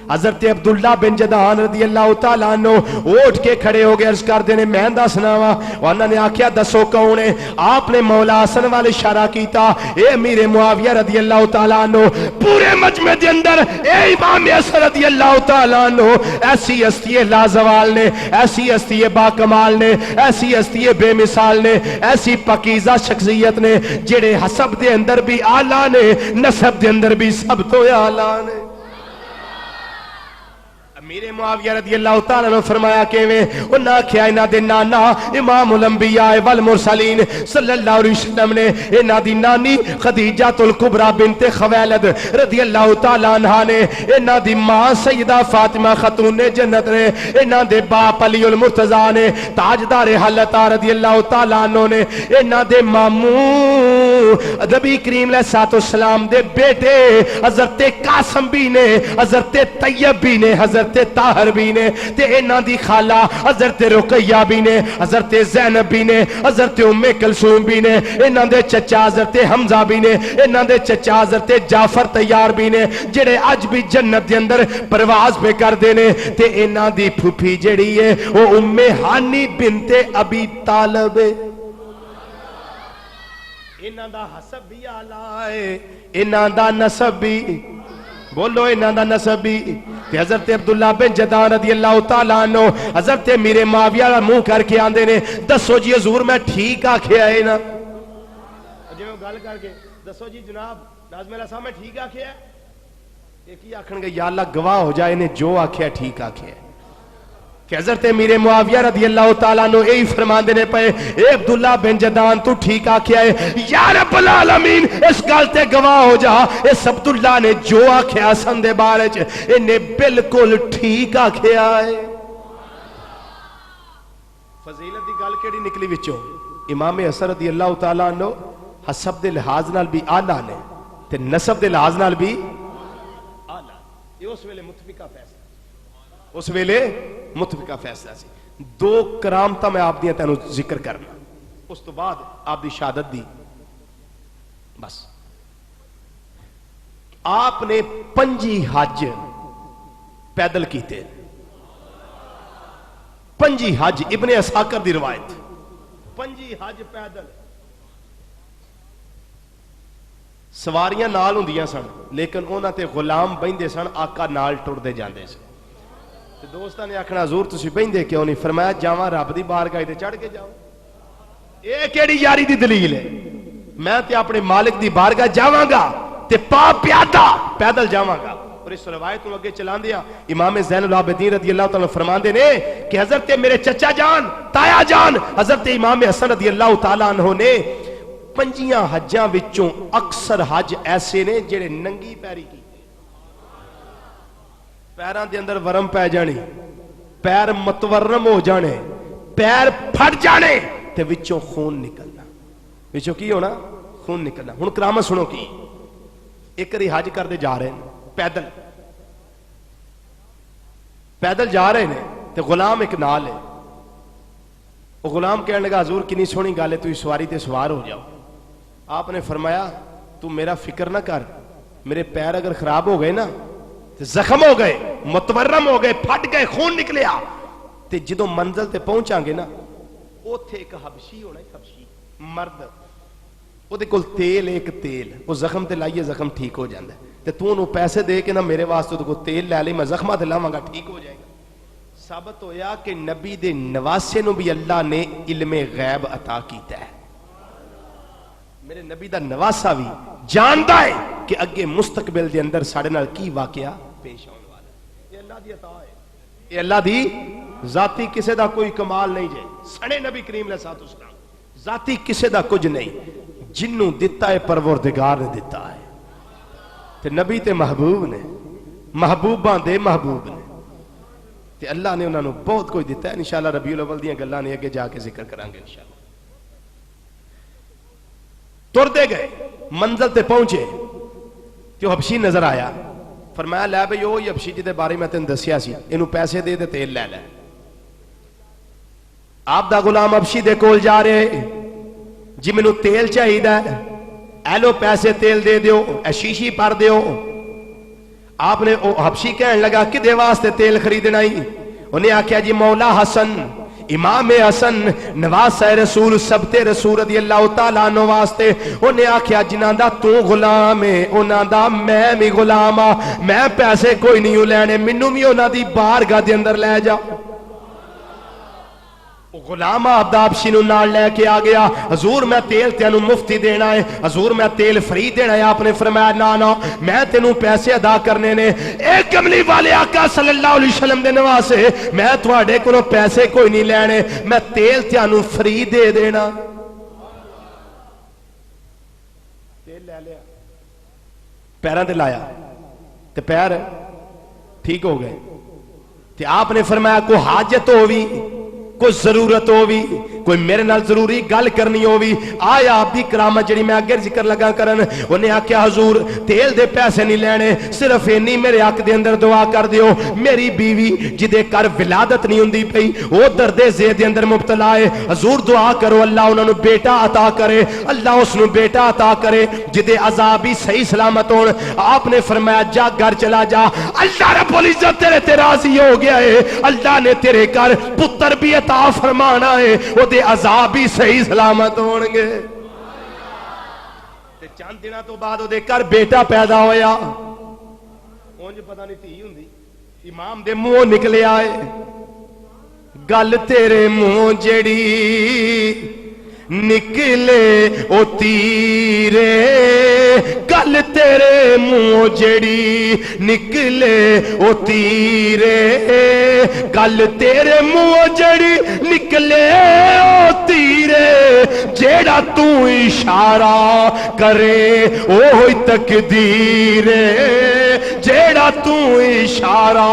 حضرت عبداللہ بن جدعان رضی اللہ تعالیٰ عنہ اٹھ کے کھڑے ہو گئے عرض کر دینے میں دسنا وا انہوں نے آکھیا دسو کون ہے آپ نے مولا حسن والے اشارہ کیتا اے امیر معاویہ رضی اللہ تعالیٰ عنہ پورے مجمع دے اندر اے امام حسن رضی اللہ تعالیٰ عنہ ایسی ہستی لازوال نے ایسی ہستی با کمال نے ایسی ہستی بے مثال نے ایسی پاکیزہ شخصیت نے جڑے حسب دے اندر بھی اعلیٰ نے نسب دے اندر بھی سب تو اعلیٰ نے میرے معاویہ رضی اللہ تعالیٰ نے فرمایا کہ انہاں کیا انہاں دے نانا امام الانبیاء والمرسلین صلی اللہ علیہ وسلم نے انہاں دی نانی خدیجہ الکبریٰ بنت خویلد رضی اللہ تعالیٰ عنہ نے انہاں دی ماں سیدہ فاطمہ خاتون جنت نے انہاں دے باپ علی المرتضیٰ نے تاجدار حلتا رضی اللہ تعالیٰ عنہ نے انہاں دے ماموں نبی کریم علیہ السلام دے بیٹے حضرت قاسم بھی نے حضرت طیب بھی نے حضرت طاہر بھی نے تے انہاں دی خالہ حضرت رقیہ بھی نے حضرت زینب بھی نے حضرت ام کلثوم بھی نے انہاں دے چچا حضرت حمزہ بھی نے انہاں دے چچا حضرت جعفر تیار بھی نے جڑے اج بھی جنت دے اندر پرواز پہ کر دے نے تے انہاں دی پھوپھی جڑی ہے وہ ام ہانی بنت ابی طالب انہاں دا حسب بھی اعلی ہے انہاں دا نسب بھی بولو انہاں دا نسب بھی کہ حضرت عبداللہ بن جدان رضی اللہ تعالیٰ عنہ حضرت میرے معاویہ منہ کر کے آندے نے دسو جی حضور میں ٹھیک آکھے آئے نا جی میں گل کر کے دسو جی جناب ناظم اللہ صاحب میں ٹھیک آکھے آئے ایک ہی آکھن گے یا اللہ گواہ ہو جائے انہیں جو آکھے ٹھیک آکھے آئے کہ حضرت میرے معاویہ رضی اللہ تعالیٰ عنہ یہی فرمان دینے پہ اے عبداللہ بن جدان تو ٹھیک آکھے آئے یا رب العالمین اس گالتے گواہ ہو جا اس عبداللہ نے جو آکھے حسن دے بارے انہیں بالکل ٹھیک آکھے آئے فضیلت دی گال کیڑی نکلی وچوں امام حسن رضی اللہ تعالیٰ عنہ حسب دے لحاظ نال بھی آلہ نے تے نسب دے لحاظ نال بھی آلہ یہ اس ویلے متفقہ فیصلہ اس ویلے متفقہ فیصلہ سی دو کرامتہ میں آپ دیاں تینوں ذکر کرنا اس تو بعد آپ دی شہادت دی بس آپ نے 5 حج پیدل کیتے 5 حج ابن اسحاق دی روایت 5 حج پیدل سواریاں نال ہوندیاں سن لیکن انہاں تے غلام بہندے سن آقا نال ٹردے جاندے سن دوستاں نے آکھنا حضور تسی بہندے کیوں نہیں فرمایا جاواں رب دی بارگاہ تے چڑھ کے جاؤ اے کیڑی یاری دی دلیل ہے میں تے اپنے مالک دی بارگاہ جاواں گا تے پا پیادہ پیدل جاواں گا اور اس روایت کو اگے چلان دیا امام زین العابدین رضی اللہ تعالیٰ فرماندے نے کہ حضرت میرے چچا جان تایا جان حضرت امام حسن رضی اللہ تعالیٰ عنہ نے 5 حجاں وچوں اکثر حج ایسے نے جڑے ننگی پیری کی پیران دے اندر ورم پہ جانی پیر متورم ہو جانے پیر پھٹ جانے تے وچوں خون نکلنا وچوں کی ہونا خون نکلنا ہن کرامت سنو کی ایک ری حج کر دے جا رہے ہیں پیدل جا رہے ہیں تے غلام ایک نال ہے وہ غلام کہنے لگا حضور کنی سونی گالے تو سواری تے سوار ہو جاؤ آپ نے فرمایا تو میرا فکر نہ کر میرے پیر اگر خراب ہو گئے نا زخم ہو گئے متورم ہو گئے پھٹ گئے خون نکلیا تے جدوں منزل تے پہنچاں گے نا اوتھے ایک حبشی ہونا ہے حبشی مرد او دے کول تیل ایک تیل او زخم تے لائیے زخم ٹھیک ہو جاندا ہے تے تو انہوں پیسے دے کے نا میرے واسطے تو کو تیل لے لے میں زخمہ تے لاواں گا ٹھیک ہو جائے گا ثابت ہویا کہ نبی دے نواسے نو بھی اللہ نے علم غیب عطا کیتا ہے میرے نبی دا نواسا بھی جاندا ہے کہ اگے مستقبل دے اندر ساڑے نال کی واقعہ پیش آنے والا ہے یہ اللہ دی عطا ہے یہ اللہ دی ذاتی کسے دا کوئی کمال نہیں جائے سڑے نبی کریم علیہ السلام ذاتی کسے دا کچھ نہیں جنوں دیتا ہے پروردگار نے دیتا ہے تے نبی تے محبوب نے محبوباں دے محبوب نے تے اللہ نے انہوں نے بہت کوئی دیتا ہے انشاءاللہ ربیع الاول دیاں گلاں نے اگے جا کے ذکر کرانگے انشاءاللہ تردے گئے منزل تے پہنچے کہ وہ حبشی نظر آیا فرمایا لے بھئی یہ حبشی جی دے بارے میں تین دسیا سی انہوں پیسے دے دے تیل لے لے آپ دا غلام حبشی دے کول جا رہے جی میں نو تیل چاہی دا ہے ایلو پیسے تیل دے دیو اے شیشی پر دیو آپ نے حبشی کہنے لگا کہ دے واسطے تیل خریدنا ہی انہیں آکھیا جی مولا حسن امام حسن نواسہ رسول سبت رسول رضی اللہ تعالیٰ عنہ واسطے انہیں آکھیا جنہاں دا تو غلام ہے انہاں دا میں بھی غلام ہاں میں پیسے کوئی نہیں لینے منو بھی انہاں دی بارگاہ دے اندر لے جا غلام آبدابشی نو نال لے کے آ گیا. حضور میں تیل تینو مفتی دینا ہے, حضور میں تیل فری دینا ہے. آپ نے فرمایا نا نا میں تینو پیسے ادا کرنے نے. اے کملی والے آقا صلی اللہ علیہ وسلم دے نواسے, میں تواڈے کولوں پیسے کوئی نہیں لینے, میں تیل تینو فری دے دینا. تیل لے لیا, پیراں تے لایا تے پیر ٹھیک ہو گئے. تے آپ نے فرمایا کوئی حاجت ہووی, کوئی ضرورت ہووی, کوئی میرے نال ضروری گل کرنی ہووی, آیا آپ دی کرامت جڑی میں اگر ذکر لگا کرن. انہیں آکھیا حضور تیل دے پیسے نہیں لینے, صرف اینی میرے حق دے اندر دعا کر دیو. میری بیوی جدے کر ولادت نہیں ہوندی پئی, وہ درد ذیل دے اندر مبتلا ہے. حضور دعا کرو اللہ انہاں نو بیٹا عطا کرے, اللہ اس نو بیٹا عطا کرے جدے عذاب ہی صحیح سلامت ہون. آپ نے فرمایا جا گھر چلا جا, اللہ رب العزت تیرے تے راضی ہو گیا ہے, اللہ نے تیرے گھر پتر بھی عطا فرمانا ہے, وہ دے عذاب ہی صحیح سلامت ہون گے. تے چند دنوں تو بعد وہ دے گھر بیٹا پیدا ہویا. اونج پتہ نہیں تھی ہوندی, امام دے منہ نکلے آئے گل تیرے منہ جڑی نکلے او تیرے, گل تیرے منہ جڑی نکلے او تیرے, گل تیرے منہ جڑی نکلے او تیرے, جیڑا تو اشارہ کرے اوہی تقدیر, جیڑا تو اشارہ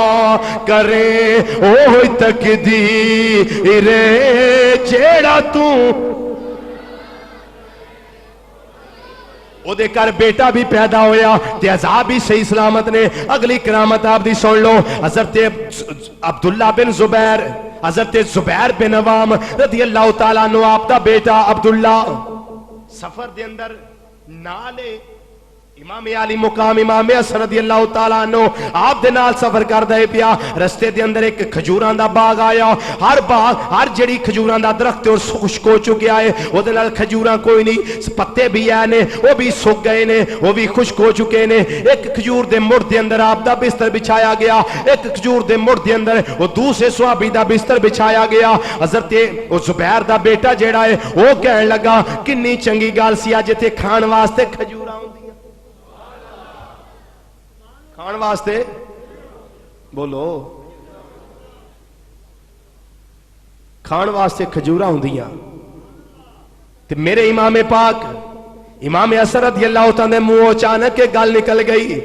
کرے اوہی تقدیر, جیڑا تو او دے کر بیٹا بھی پیدا ہویا تے عذاب بھی صحیح سلامت نے. اگلی کرامت آپ دی سن لو. حضرت عبداللہ بن زبیر, حضرت زبیر بن عوام رضی اللہ تعالیٰ عنہ, آپ دا بیٹا عبداللہ سفر دے اندر نالے امام علی مقام امام حسن رضی اللہ تعالیٰ عنہ آپ دے نال سفر کر دے پیا. رستے دے اندر ایک کھجوراں دا باغ آیا. ہر باغ ہر جڑی کھجوراں دا درخت اور خشک ہو چکیا ہے, او دے نال کھجوراں کوئی نہیں, پتے بھی آئے نے وہ بھی سوک گئے نے, وہ بھی خشک ہو چکے نے. ایک کھجور دے مڑ دے اندر آپ دا بستر بچھایا گیا, ایک کھجور دے مڑ دے اندر وہ دوسرے صحابی دا بستر بچھایا گیا. حضرت زبیر دا بیٹا جیڑا ہے وہ کہنے لگا کنی چنگی گل سی اج تے کھان واسطے کھجوراں کھان واسطے, بولو کھان واسطے کھجوراں ہوندیاں. تے میرے امام پاک امام حسن رضی اللہ تعالیٰ منہ اچانک گل نکل گئی,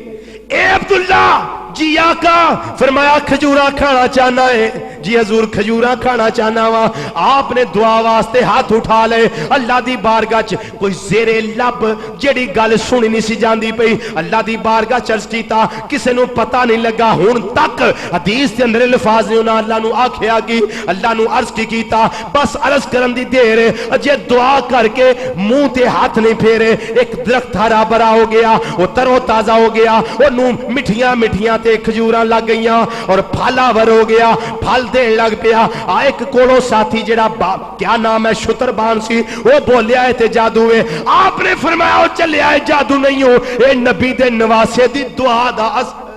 اے عبداللہ جی آقا. فرمایا کھجورا کھانا چاہنا ہے. جی حضور کھجورا کھانا چاہنا وا. آپ نے دعا واسطے ہاتھ اٹھا لے. اللہ دی بارگاہ چ کوئی زیرے لب جڑی گل سنی نہیں سی جاندی پئی, اللہ دی بارگاہ چرچ کیتا, کسے نو پتہ نہیں لگا. ہن تک حدیث دے اندر الفاظ نے انہاں اللہ نو آکھیا کہ اللہ نو عرض کی کیتا, بس عرض کرن دی دیر ہے, اجے دعا کر کے منہ تے ہاتھ نہیں پھیرے, ایک درخت ہرا بھرا ہو گیا, وہ تر و تازہ ہو گیا, وہ نو مٹھیاں مٹھیاں تے کھجوراں لگ گئیاں اور پھالا ور ہو گیا, پھل دین لگ پیا. ایک کولو ساتھی جڑا کیا نام ہے شتربان سی, وہ بولیا ہے تے جادو ہے. آپ نے فرمایا او چلیا ہے جادو نہیں ہو, اے نبی دے نواسے دی دعا دا اثر,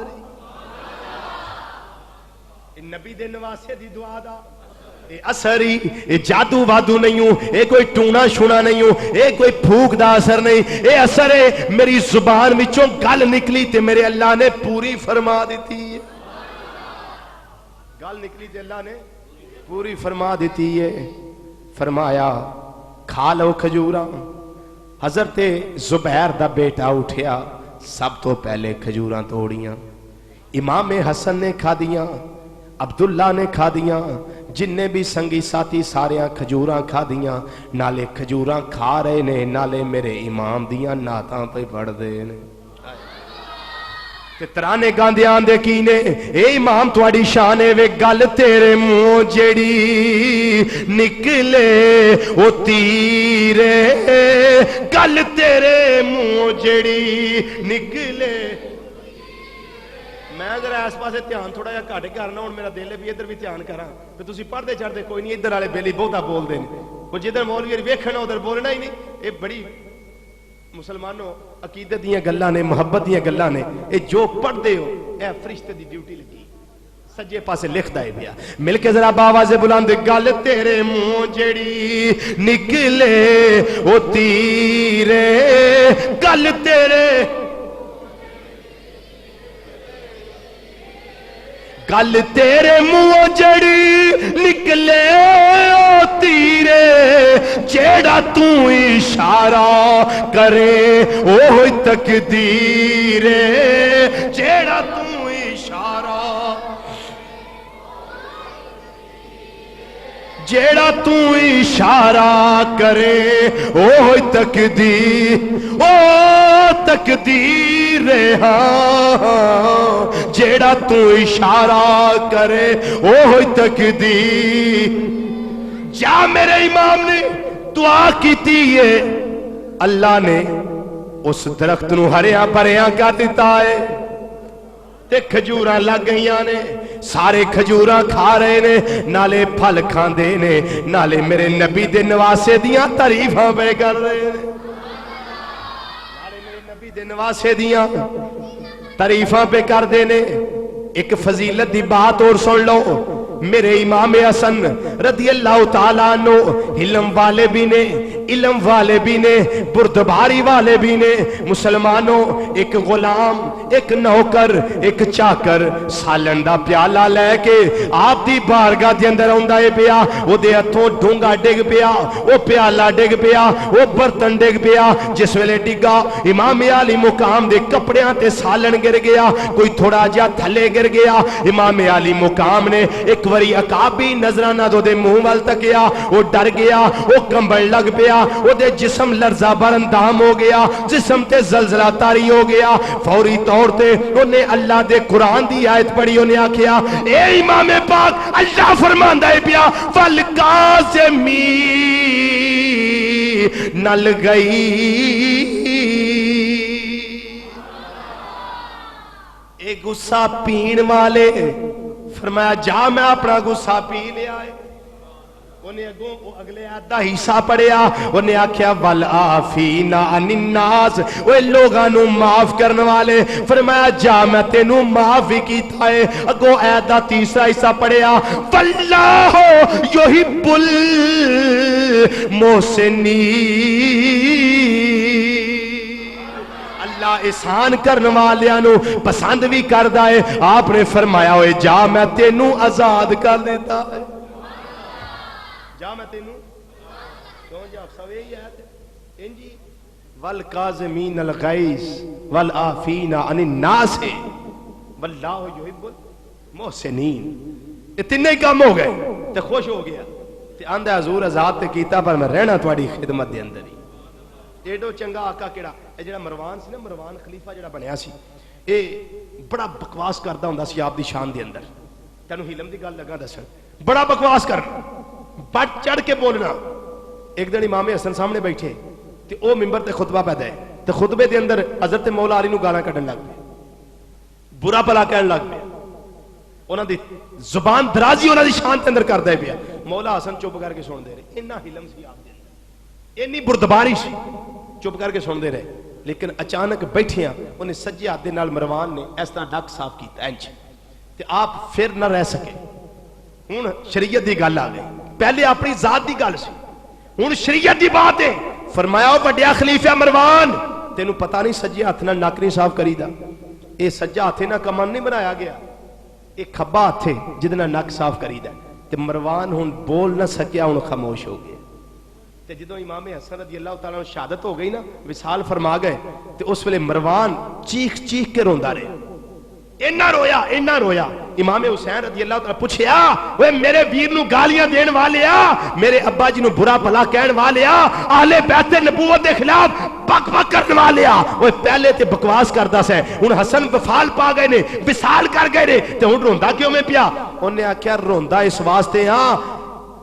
اے نبی دے نواسے دی دعا دا اے اثر ہی, اے جادو وادو نہیں ہوں, اے کوئی ٹونا شونا نہیں ہوں, اے کوئی پھوک دا اثر نہیں, اے اثر ہے میری زبان وچوں گل نکلی تے میرے اللہ نے پوری فرما دیتی ہے. گل نکلی تے اللہ نے پوری فرما دیتی ہے. فرمایا کھا لو کھجوراں. حضرت زبیر دا بیٹا اٹھیا, سب تو پہلے کھجوراں توڑیاں. امام حسن نے کھا دیاں, عبداللہ نے کھا دیاں, جننے بھی سنگی ساتھی ساریاں کھجوراں کھا دیاں. نالے کھجوراں کھا رہے نے, نالے میرے امام دیاں نعتاں پہ پڑھ دے نے, تے ترانے گاندے آندے کینے, اے امام تواڈی شان ہے وے, گل تیرے منہ جڑی نکلے او تیرے, گل تیرے منہ جڑی نکلے. میں اگر اس پاسے دھیان تھوڑا جہا گھٹ کرنا, ہوں میرا دل ہے بھی ادھر بھی دھیان کراں, تے تسی پڑھدے چڑھدے کوئی نہیں, ادھر والے بیلی بہتا بول دے نے, وہ جدھر مولوی ویکھنا ادھر بولنا ہی نہیں. یہ بڑی مسلمانوں عقیدت دیاں گلاں نے, محبت دیاں گلاں نے, اے جو پڑھ دے ہو اے فرشتے دی ڈیوٹی لگی. سجے پاسے لکھدا ہے پیا مل کے ذرا باواز بلند گل تیرے منہ جڑی نکلے او تیرے گل تیرے گل تیرے منہ جڑی نکلے او تیرے جیڑا تو اشارہ کرے اوہ تقدیر جیڑا تو اشارہ جیڑا تو اشارہ کرے اوہ تقدیر او تقدیر ہاں جیڑا تو اشارہ کرے اوہ تقدیر جا میرے امام نے دعا کیتی ہے اللہ نے اس درخت نو ہریاں بھریاں کیا دیتا ہے تے کھجوراں لگ گئیاں نے سارے کھجوراں کھا رہے نے نالے پھل کھان دے نے نالے میرے نبی دے نواسے دیاں تعریفاں پہ کر رہے نے نالے میرے نبی دے نواسے دیاں تعریفاں پہ کر دے نے ایک فضیلت دی بات اور سن لو میرے امام حسن رضی اللہ تعالیٰ عنہ علم والے بھی نے علم والے بھی نے بردباری والے بھی نے مسلمانوں ایک غلام ایک نوکر ایک چاکر سالن دا پیالہ لے کے آپ دی بارگاہ دے اندر آندا ہے پیا او دے ہتھوں ڈونگا ڈگ پیا او پیالہ ڈگ پیا او برتن ڈگ پیا جس ویلے ڈگا امام علی مقام دے کپڑیاں تے سالن گر گیا کوئی تھوڑا جا تھلے گر گیا امام علی مقام نے ایک وری عقابی نظرانہ دو دے منہ وال تکیا وہ ڈر گیا وہ کمبل لگ پیا وہ دے جسم لرزہ برندام ہو گیا جسم تے زلزلہ تاری ہو گیا فوری طور تے انہیں اللہ دے قرآن دی آیت پڑھی انہیں آکھیا اے امام پاک اللہ فرماندہ ہے پیا فالقاسمی نل گئی اے غصہ پین والے فرمایا جا میں اپنا غصہ پی لیا ہے انہیں اگلے آدھا حصہ پڑھیا انہیں آکھیا والعافینا عن الناس وہ لوگانو معاف کرنے والے فرمایا جا میں تینوں معاف ہی کیتا ہے اگو آدھا تیسرا حصہ پڑھیا واللہ یحب المحسنین اللہ احسان کرنے والیاں نو پسند بھی کردا ہے آپ نے فرمایا ہوئے جا میں تینوں آزاد کر دیتا ہے جا میں تینوں کیوں جا سوئی ہے انجی والقاظمین الغیظ والعافین عن الناس واللہ یحب المحسنین اتنے ہی کام ہو گئے تے خوش ہو گیا تے آندہ حضور آزاد تے کیتا پر میں رہنا تواڈی خدمت دے اندر ہی ایڈو چنگا آقا کیڑا اے جڑا مروان سی نا مروان خلیفہ جڑا بنیا سی اے بڑا بکواس کردا ہوندا سی آپ دی شان دے اندر تینوں علم دی گل لگا دسن بڑا بکواس کرنا بڑھ چڑھ کے بولنا ایک دن امام حسن سامنے بیٹھے تے او منبر تے خطبہ پہ دے تے خطبے دے اندر حضرت مولا علی نو گالاں کڈن لگ پے برا بھلا کہن لگ پے انہاں دی زبان درازی انہاں دی شان تے اندر کردا ہے پیا مولا حسن چپ کر کے سن دے رہے اتنا علم سی آپ دے اندر اتنی بردباری سی چپ کر کے سن دے رہے لیکن اچانک بیٹھیاں انہیں سجے ہاتھ دے نال مروان نے اس طرح ڈک صاف کیتا انج تے آپ پھر نہ رہ سکے ہن شریعت دی گل آ گئی پہلے اپنی ذات دی گل سی ہن شریعت دی بات ہے فرمایا او بڑیا خلیفہ مروان تینوں پتہ نہیں سجے ہاتھ نال نک نہیں صاف کریدا اے سجا ہاتھ نال کمن نہیں بنایا گیا اے کھبا ہاتھ جہدے نال نک صاف کریدا تے مروان ہن بول نہ سکیا ہن خاموش ہو گیا تے جدوں امام حسن رضی اللہ تعالیٰ عنہ شہادت ہو گئی نا وصال فرما گئے تے اس ویلے مروان چیخ چیخ کے روندا رہے اینا رویا امام حسین رضی اللہ تعالیٰ پوچھیا وہ میرے ویر نو گالیاں دین والیا میرے ابا جی نو برا بھلا کہن والیا اہل بیت نبوت دے خلاف بک بک کرنے والیا وہ پہلے تے بکواس کردا سے ہن حسن وفال پا گئے نے وصال کر گئے نے تے ہن روندا کیوں میں پیا انہیں آکھیا روندا اس واسطے ہاں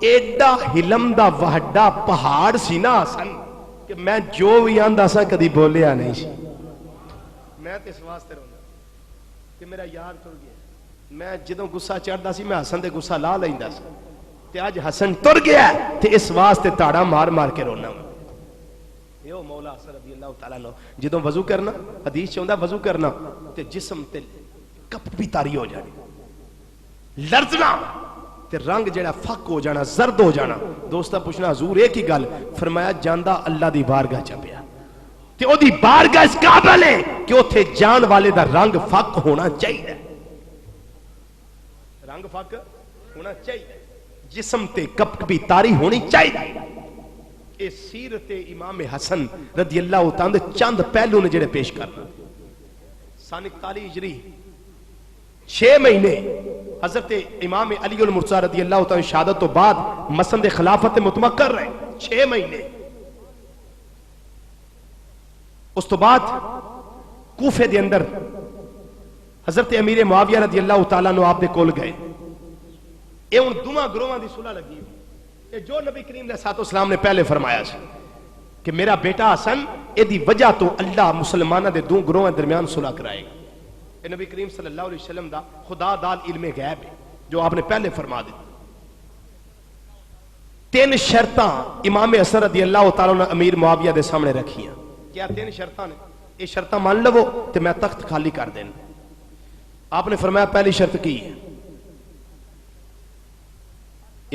ایڈا علم دا وہڈا پہاڑ سی نا حسن کہ میں جو بھی آندا سا کدی بولیا نہیں سی میں تے اس واسطے روندا کہ میرا یار ٹر گیا میں جدوں غصہ چڑھدا سی میں حسن دے غصہ لا لیندا سی تے اج حسن ٹر گیا تے اس واسطے تاڑا مار مار کے رونا یو مولا حسن رضی اللہ تعالیٰ عنہ جدوں وضو کرنا حدیث چوندا وضو کرنا تے جسم تے کپ بھی تاری ہو جانی لرزنا تے رنگ جڑا فک ہو جانا، زرد ہو جانا. دوستا پوچھنا حضور ایک ہی گل، فرمایا جاندہ اللہ دی بارگاہ چا پیا تے او دی بارگاہ اس قابل ہے کہ اوتھے جان والے دا رنگ فک ہونا چاہیے. رنگ فک ہونا چاہیے، جسم تے کپکپی تاری ہونی چاہیے. اے سیرت امام حسن رضی اللہ تعالی چند پہلو نے جڑے پیش کرنا. سن 41 ہجری 6 مہینے حضرت امام علی المرتضیٰ رضی اللہ تعالی شہادت تو بعد مسند خلافت متمکن کر رہے 6 مہینے. اس تو بعد کوفے دے اندر حضرت امیر معاویہ رضی اللہ تعالیٰ نو آپ دے کول گئے. اے ان دوواں گروہاں دی صلح لگی ہوئی. اے جو نبی کریم علیہ الصلوۃ والسلام نے پہلے فرمایا سی کہ میرا بیٹا حسن اے دی وجہ تو اللہ مسلمانہ دے دو گروہاں درمیان صلح کرائے گا. اے نبی کریم صلی اللہ علیہ وسلم دا خدا دال علم غیب ہے جو آپ نے پہلے فرما دی. 3 شرطاں امام حسن رضی اللہ تعالیٰ نے امیر معاویہ دے سامنے رکھیاں. کیا 3 شرطاں نے؟ یہ شرطاں مان لو تے میں تخت خالی کر دینا. آپ نے فرمایا پہلی شرط کی ہے.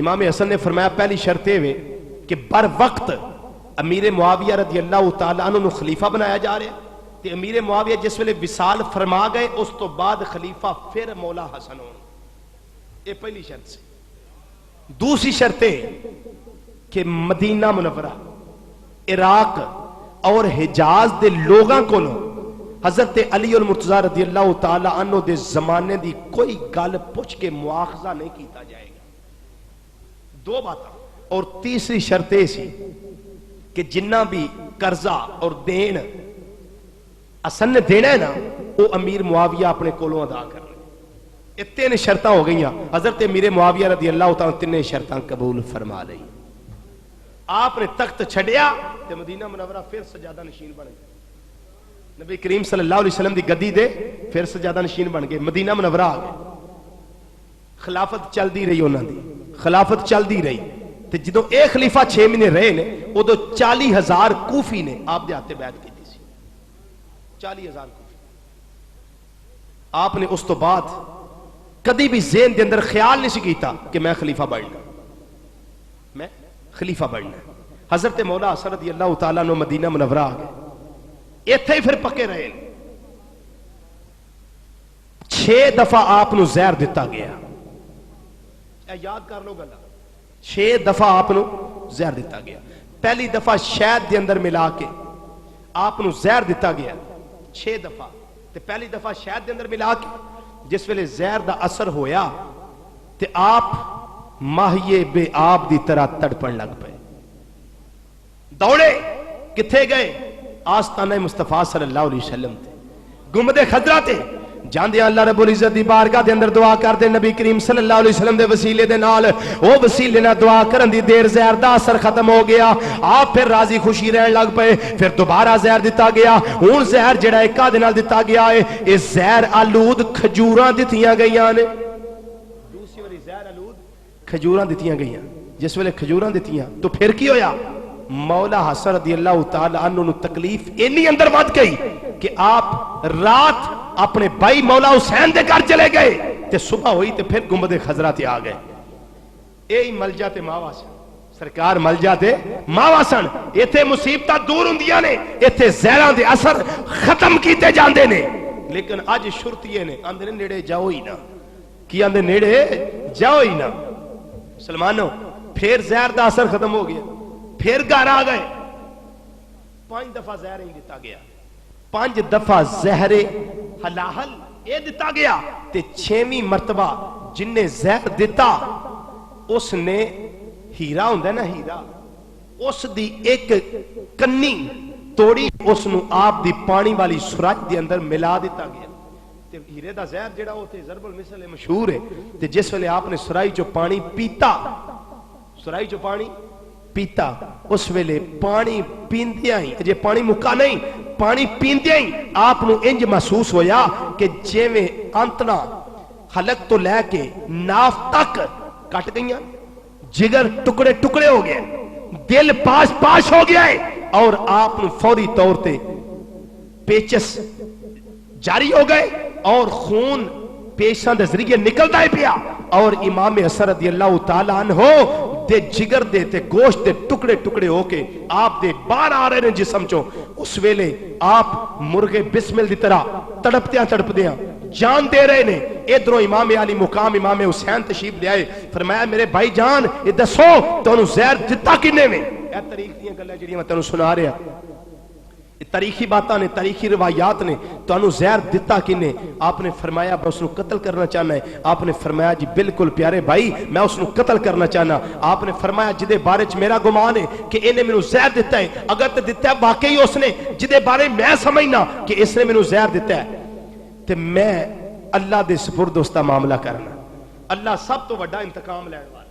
امام حسن نے فرمایا پہلی شرط ہے کہ بر وقت امیر معاویہ رضی اللہ تعالیٰ عنہ نو خلیفہ بنایا جا رہا ہے تے امیر معاویہ جس ویلے وصال فرما گئے اس تو بعد خلیفہ پھر مولا حسن ہون. یہ پہلی شرط سے. دوسری شرط ہے کہ مدینہ منورہ، عراق اور حجاز دے لوگاں کو حضرت علی المرتضیٰ رضی اللہ تعالی عنہ دے زمانے دی کوئی گل پوچھ کے مواخذہ نہیں کیتا جائے گا. 2 باتاں. اور تیسری شرط یہ سی کہ جنہ بھی قرضہ اور دین حسن نے دینا ہے نا وہ امیر معاویہ اپنے کولوں ادا کر لیں. یہ 3 شرطاں ہو گئیاں. حضرت امیر معاویہ رضی اللہ تعالی 3 شرطاں قبول فرما لئی. آپ نے تخت چھڑیا تے مدینہ منورہ پھر سجادہ نشین بن گئے. نبی کریم صلی اللہ علیہ وسلم دی گدی دے پھر سجادہ نشین بن گئے. مدینہ منورہ آ گئے. خلافت چل دی رہی انہاں دی، خلافت چل دی رہی. تے جدوں اے خلیفہ 6 مہینے رہے نے ادو 40,000 کوفی نے آپ دے ہاتھ بیعت کی سی. 40,000 کوفی. آپ نے اس تو بعد کدی بھی ذہن دے اندر خیال نہیں سی کیتا کہ میں خلیفہ بننا، میں خلیفہ بننا. حضرت مولا حسن رضی اللہ تعالیٰ عنہ مدینہ منورہ آ گئے. ایتھے ہی پھر پکے رہے. 6 دفعہ آپ نو زہر دیتا گیا. یاد کر لو گلا. 6 دفعہ آپ نو زہر دیتا گیا. پہلی دفعہ شہد دے اندر ملا کے آپ نو زہر دیتا گیا 6 دفعہ. تے پہلی دفعہ شہد دے اندر ملا کے جس ویلے زہر دا اثر ہویا تے آپ ماہیے بے آب دی طرح تڑپن لگ پے. دوڑے کتھے گئے؟ آستانہ مصطفیٰ صلی اللہ علیہ وسلم تے گنبد خضرا تے جاندے اللہ رب العزت دی بارگاہ دے اندر دعا کر دے. نبی کریم صلی اللہ علیہ وسلم دے وسیلے دے نال او وسیلے نال دعا کرن دی دیر زہر دا اثر ختم ہو گیا. آپ پھر راضی خوشی رہن لگ پے. پھر دوبارہ زہر دتا گیا. ہن زہر جڑا ایکا دے نال دتا گیا ہے اے زہر آلود کھجوراں دتیاں گئیاں نے. دوسری والی زہر آلود کھجوراں دتیاں گئیاں. جس ویلے کھجوراں دتیاں تو پھر کی ہویا؟ مولا حسن رضی اللہ تعالی عنہ نو تکلیف اینی اندر ود گئی کہ آپ رات اپنے بھائی مولا حسین دے گھر چلے گئے تے صبح ہوئی تے پھر گنبد خضرا تے آ گئے. اے ملجا تے ماوا سن سرکار ملجا تے ماوا سن. ایتھے مصیبتاں دور ہوندیاں نے، ایتھے زہراں دے اثر ختم کیتے جاندے نے. لیکن اج شرطیے نے آندے نیڑے جاؤ ہی نہ. کی آندے نیڑے جاؤ ہی نہ. مسلمانوں پھر زہر دا اثر ختم ہو گیا. پھر گھر آ گئے. 5 دفعہ زہر ہی دیتا گیا. 5 دفعہ زہر حلاحل اے دیتا گیا تے 6ویں مرتبہ جن نے زہر دیتا اس نے ہیرا ہوندہ نا ہیرا اس دی ایک کنی توڑی اس نو آپ دی پانی والی سراج دی اندر ملا دیتا گیا. تے ہیرے دا زہر جڑا ہوتے ضرب المثل مشہور ہے. تے جس ویلے آپ نے سرائی جو پانی پیتا سرائی جو پانی پیتا اس ویلے پانی پیندیاں ہی اجے پانی مکا نہیں پانی پیندیاں ہی آپ نو انج محسوس ہویا کہ جیویں انتنا حلق تو لے کے ناف تک کٹ گئیاں. جگر ٹکڑے ٹکڑے ہو گئے. دل پاش پاش ہو گیا ہے. اور آپ نو فوری طور تے پیچس جاری ہو گئے اور خون پیشاں دے ذریعے نکلدا ہے پیا اور امام حسن رضی اللہ تعالی عنہ دے جگر دے تے گوشت دے ٹکڑے ٹکڑے ہو کے آپ دے باہر آ رہے ہیں جسم چوں. اس ویلے آپ مرغے بسمل دی طرح تڑپدیاں جان دے رہے نے. ادھروں امام علی مقام امام حسین تشریف لے آئے. فرمایا میرے بھائی جان یہ دسو تانوں زہر دتا کنے میں؟ اے تاریخ دیاں گلاں جڑیاں میں تانوں سنا رہا, تاریخی باتاں نے, تاریخی روایات نے. تانوں زہر دتا کنے؟ آپ نے فرمایا میں اس نو قتل کرنا چاہنا ہے. آپ نے فرمایا جی بالکل پیارے بھائی میں اس نو قتل کرنا چاہنا. آپ نے فرمایا جدے بارے چ میرا گمان ہے کہ انہیں مینوں زہر دتا ہے, اگر تے دتا ہے واقعی اس نے, جدے بارے میں سمجھنا کہ اس نے مینوں زہر دتا ہے, تے میں اللہ دے سپرد اس دا معاملہ کرنا. اللہ سب تو بڑا انتقام لین والا,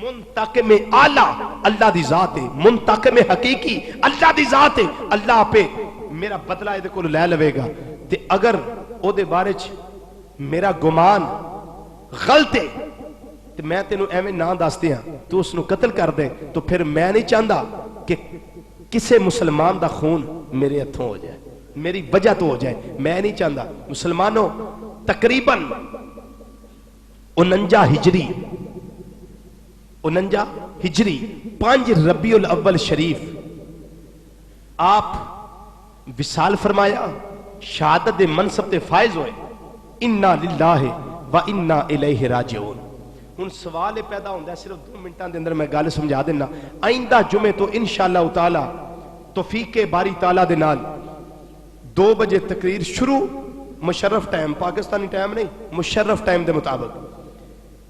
منتقم اعلی اللہ دی ذات ہے, منتقم حقیقی اللہ دی ذات ہے. اللہ پہ میرا بدلہ دے کو لے لوے گا. تے اگر او دے بارے چ میرا گمان غلط ہے تے میں تینوں ایویں نہ دس دیاں تو اس نو قتل کر دے, تو پھر میں نہیں چاہتا کہ کسے مسلمان دا خون میرے ہتھوں ہو جائے, میری وجہ تو ہو جائے. میں نہیں چاہتا. مسلمانوں تقریباً 49 ہجری 5 ربیع الاول شریف آپ وصال فرمایا, شہادت دے منصب تے فائز ہوئے. انا للہ و انا الیہ راجعون. ہن سوال پیدا ہوندا ہے, صرف 2 منٹاں دے اندر میں گل سمجھا دینا. آئندہ جمعے تو انشاءاللہ تعالی توفیق باری تعالی دے نال 2 بجے تقریر شروع, مشرف ٹائم, پاکستانی ٹائم نہیں, مشرف ٹائم دے مطابق.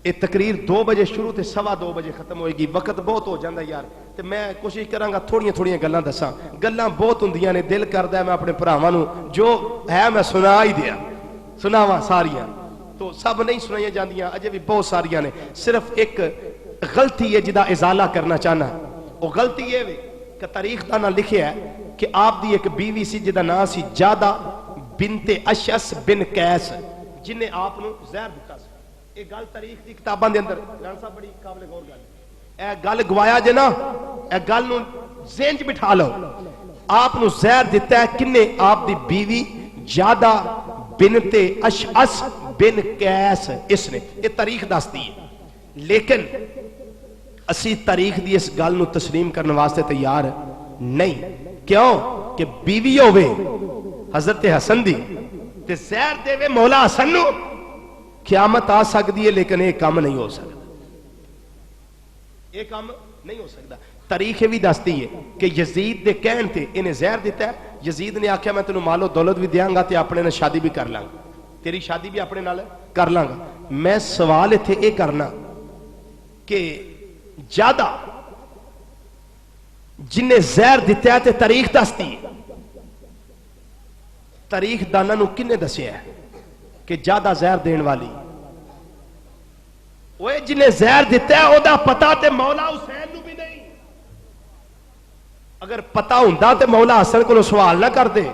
یہ تقریر 2 بجے شروع تے 2:15 بجے ختم ہوئے گی. وقت بہت ہو جاندہ یار, تے میں کوشش کراں گا تھوڑیاں گلاں دساں. گلاں بہت ہوندیاں نے, دل کردا ہے میں اپنے بھراواں نو جو ہے میں سنا ہی دیا, سناواں ساریاں. تو سب نہیں سنائیاں جاندیاں, اجے بھی بہت ساریاں نے. صرف ایک غلطی ہے جدا ازالہ کرنا چاہنا. وہ غلطی یہ ہے کہ تاریخ دا نہ لکھیا ہے کہ آپ دی ایک بیوی سی جدا نام سی جادہ بنت اشعث بن قیس, جنہیں آپ نو زہر دتا سی. یہ گل تاریخ دی کتاباں دے اندر جان صاحب بڑی قابل غور گل, اے گل گوایا جے نا, اے گل نو ذہن چ بٹھا لو. آپ نو زہر دتا ہے کنے؟ آپ دی بیوی جادہ بنت اشعث بن قیس, اس نے. یہ تاریخ دستی ہے, لیکن اسی تاریخ دی اس گل نو تسلیم کرنے واسطے تیار نہیں. کیوں کہ بیوی ہوئے حضرت حسن دی تے زہر دے وے مولا حسن نو, قیامت آ سکتی ہے لیکن یہ کام نہیں ہو سکتا. یہ کام نہیں ہو سکتا. تاریخ بھی دستی ہے کہ یزید دے کہن تے انہیں زہر دیتا ہے. یزید نے آکھیا میں تینوں مال و دولت بھی دیاں گا تے اپنے نال شادی بھی کر لاں گا, تیری شادی بھی اپنے نال کر لاں گا. میں سوال ایتھے اے کرنا کہ جادہ جنہیں زہر دیتا ہے تے تاریخ دستی ہے, تاریخ دانا نو کنے دسیا ہے کہ جادہ زہر دین والی؟ وہ جنہیں زہر دیتا ہے او دا پتا تے مولا حسین نو بھی نہیں. اگر پتا ہوندا تے مولا حسن کو سوال نہ کر دے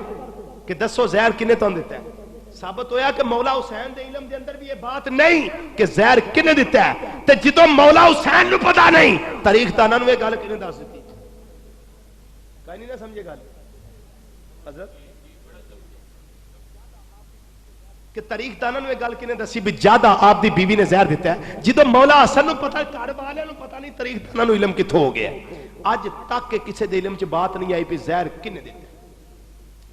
کہ دسو زہر کنے تو دیتا ہے. ثابت ہویا کہ مولا حسین دے علم دے اندر بھی یہ بات نہیں کہ زہر کنے دیتا ہے. تے جدوں مولا حسین نو پتا نہیں, تاریخ دانا نو یہ گل کنے دس دیتی؟ کہیں نہیں نہ سمجھے گل حضرت کہ تاریخ دانا نو یہ گل کنے دسی بھی جادہ آپ دی بیوی نے زہر دیتا ہے, جدوں مولا حسن نو پتا, گھر والے نو پتا نہیں, تاریخ دانا نو علم کتھوں ہو گیا. اج تک کہ کسی دے علم چ بات نہیں آئی بھی زہر کنے دیتا ہے.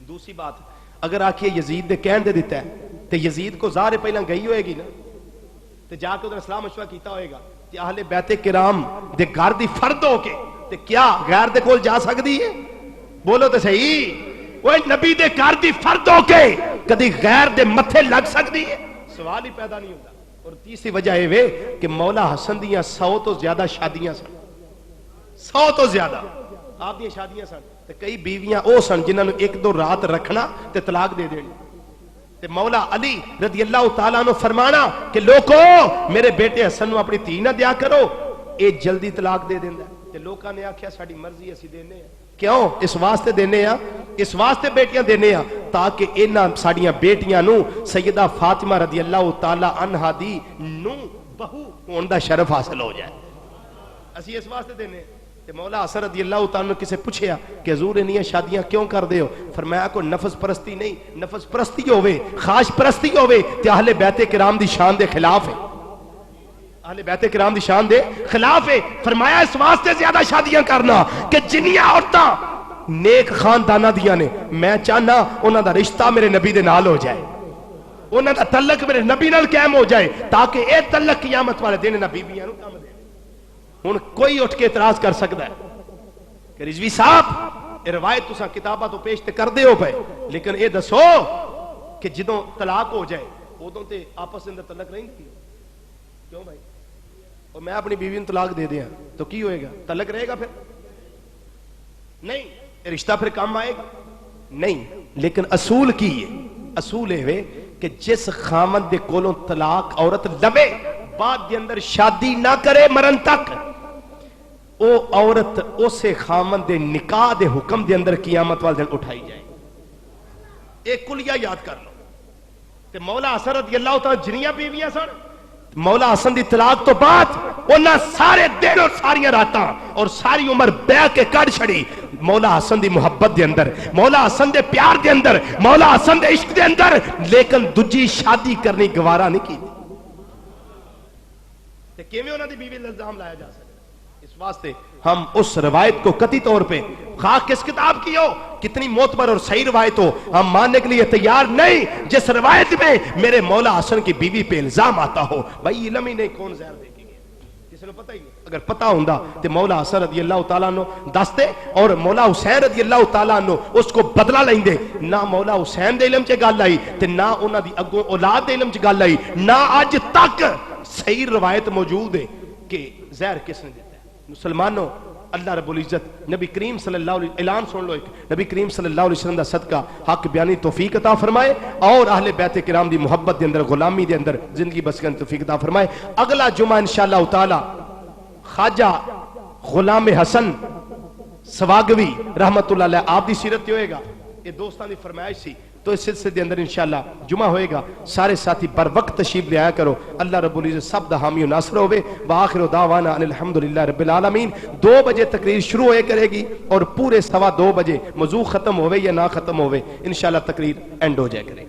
دوسری بات, اگر آکھیے یزید دے کہن دے دیتا ہے تے یزید کو ظاہر پہلا گئی ہوئے گی نا, تے جا کے ادھر اسلام مشورہ کیتا ہوئے گا تے اہل بیت کرام دے گھر دی فرد ہو کے تے کیا غیر دے کول جا سکتی ہے؟ بولو تے صحیح. وہ نبی دے گھر دی فرد ہو کے کدی غیر دے متھے لگ سکتی ہے؟ سوال ہی پیدا نہیں ہوتا. اور تیسری وجہ یہ ہے کہ مولا حسن دیاں 100 تو زیادہ شادیاں سن, 100 تو زیادہ آپ دیاں شادیاں سن. تے کئی بیویاں او سن جنہاں نو 1-2 رات رکھنا تے طلاق دے دینی. تے مولا علی رضی اللہ تعالیٰ عنہ فرمانا کہ لوگو میرے بیٹے حسن نو اپنی دھی نہ دیا کرو, اے جلدی طلاق دے دیندا. تے لوکاں نے آکھیا ساڈی مرضی اسی دینے ہیں. کیوں؟ اس واسطے دینے ہیں, اس واسطے بیٹیاں دینے ہیں تاکہ انہاں ساڈیاں بیٹیاں نو سیدہ فاطمہ رضی اللہ تعالیٰ عنہا دی نو بہو ہون دا شرف حاصل ہو جائے. اسی اس واسطے دینے ہیں. مولا حسن رضی اللہ تعالیٰ نے کسے پوچھیا کہ حضور انہی شادیاں کیوں کر دے ہو؟ فرمایا کو نفس پرستی نہیں، نفس پرستی ہوئے، خواہش پرستی ہوئے تے اہل بیت کرام دی شان دے خلاف ہے، اہل بیت کرام دی شان دے خلاف ہے۔ فرمایا اس واسطے زیادہ شادیاں کرنا کہ جنیاں عورتاں نیک خاندانہ دیا نے، میں چاہنا انہاں دا رشتہ میرے نبی دے نال ہو جائے، انہاں دا تعلق میرے نبی نال قائم ہو جائے، تاکہ اے تعلق قیامت والے دن نبی بیاں نو کام دے۔ ہن کوئی اٹھ کے اعتراض کر سکتا ہے کہ رضوی صاحب یہ روایت تساں کتاباں تو پیش تے کر دے ہو پے، لیکن اے دسو کہ جدوں طلاق ہو جائے ادوں تے آپس اندر تعلق نہیں دی کیوں بھائی؟ اور میں اپنی بیوی کو طلاق دے دیاں تو کی ہوئے گا؟ تعلق رہے گا پھر؟ نہیں، رشتہ پھر کام آئے گا نہیں۔ لیکن اصول کی ہے، اصول ہے کہ جس خامد دے کولوں طلاق عورت لبے بعد دے اندر شادی نہ کرے مرن تک، او عورت اسے خامد دے نکاح دے حکم دے اندر قیامت والے دن اٹھائی جائے۔ ایک کلیہ یاد کر لو کہ مولا حسن رضی اللہ تعالیٰ جنیاں بیویاں سن، مولا حسن دی طلاق تو بعد انہاں سارے دن اور ساری راتاں اور ساری عمر بیع کے کڑ چھڑی مولا حسن دی محبت دے اندر، مولا حسن دے پیار دے اندر، مولا حسن دے عشق دے اندر، لیکن دجی شادی کرنی گوارا نہیں کی۔ تے کیویں انہاں دی بیوی الزام لایا جا سکتا؟ اس واسطے ہم اس روایت کو قطعی طور پہ خواہ کس کتاب کی ہو، کتنی معتبر اور صحیح روایت ہو، ہم ماننے کے لیے تیار نہیں جس روایت میں میرے مولا حسن کی بیوی پہ الزام آتا ہو۔ بھائی علم ہی نہیں کون زہر دے کے گیا، کسی نے پتہ ہی نہیں۔ اگر پتہ ہوندا تے مولا حسن رضی اللہ تعالیٰ عنہ دستے اور مولا حسین رضی اللہ تعالیٰ عنہ اس کو بدلہ لیندے۔ نہ مولا حسین دے علم چ گل آئی تے نہ انہاں دی اگوں اولاد دے علم چ گل آئی، نہ اج تک صحیح روایت موجود ہے کہ زہر کس نے دیتا ہے۔ مسلمانوں، اللہ رب العزت نبی کریم صلی اللہ علیہ وسلم اعلان سن لو، ایک نبی کریم صلی اللہ علیہ وسلم دا صدقہ حق بیانی توفیق عطا فرمائے اور اہل بیت کرام دی محبت دے اندر، غلامی دے اندر زندگی بس کرنے توفیق عطا فرمائے۔ اگلا جمعہ انشاءاللہ تعالی خواجہ غلام حسن سواگوی رحمت اللہ علیہ آپ دی سیرت ہوئے گا، یہ دوستان دی فرمائش سی، تو اس سلسلے دے اندر انشاءاللہ جمعہ ہوئے گا، سارے ساتھی بر وقت تشریف لے آیا کرو۔ اللہ رب العزت سب دا حامی و ناصر ہوئے۔ وآخر دعوانا ان الحمدللہ رب العالمین۔ 2 بجے تقریر شروع ہوئے کرے گی اور پورے 2:15 بجے موضوع ختم ہوئے یا نہ ختم ہوئے انشاءاللہ تقریر اینڈ ہو جائے کرے۔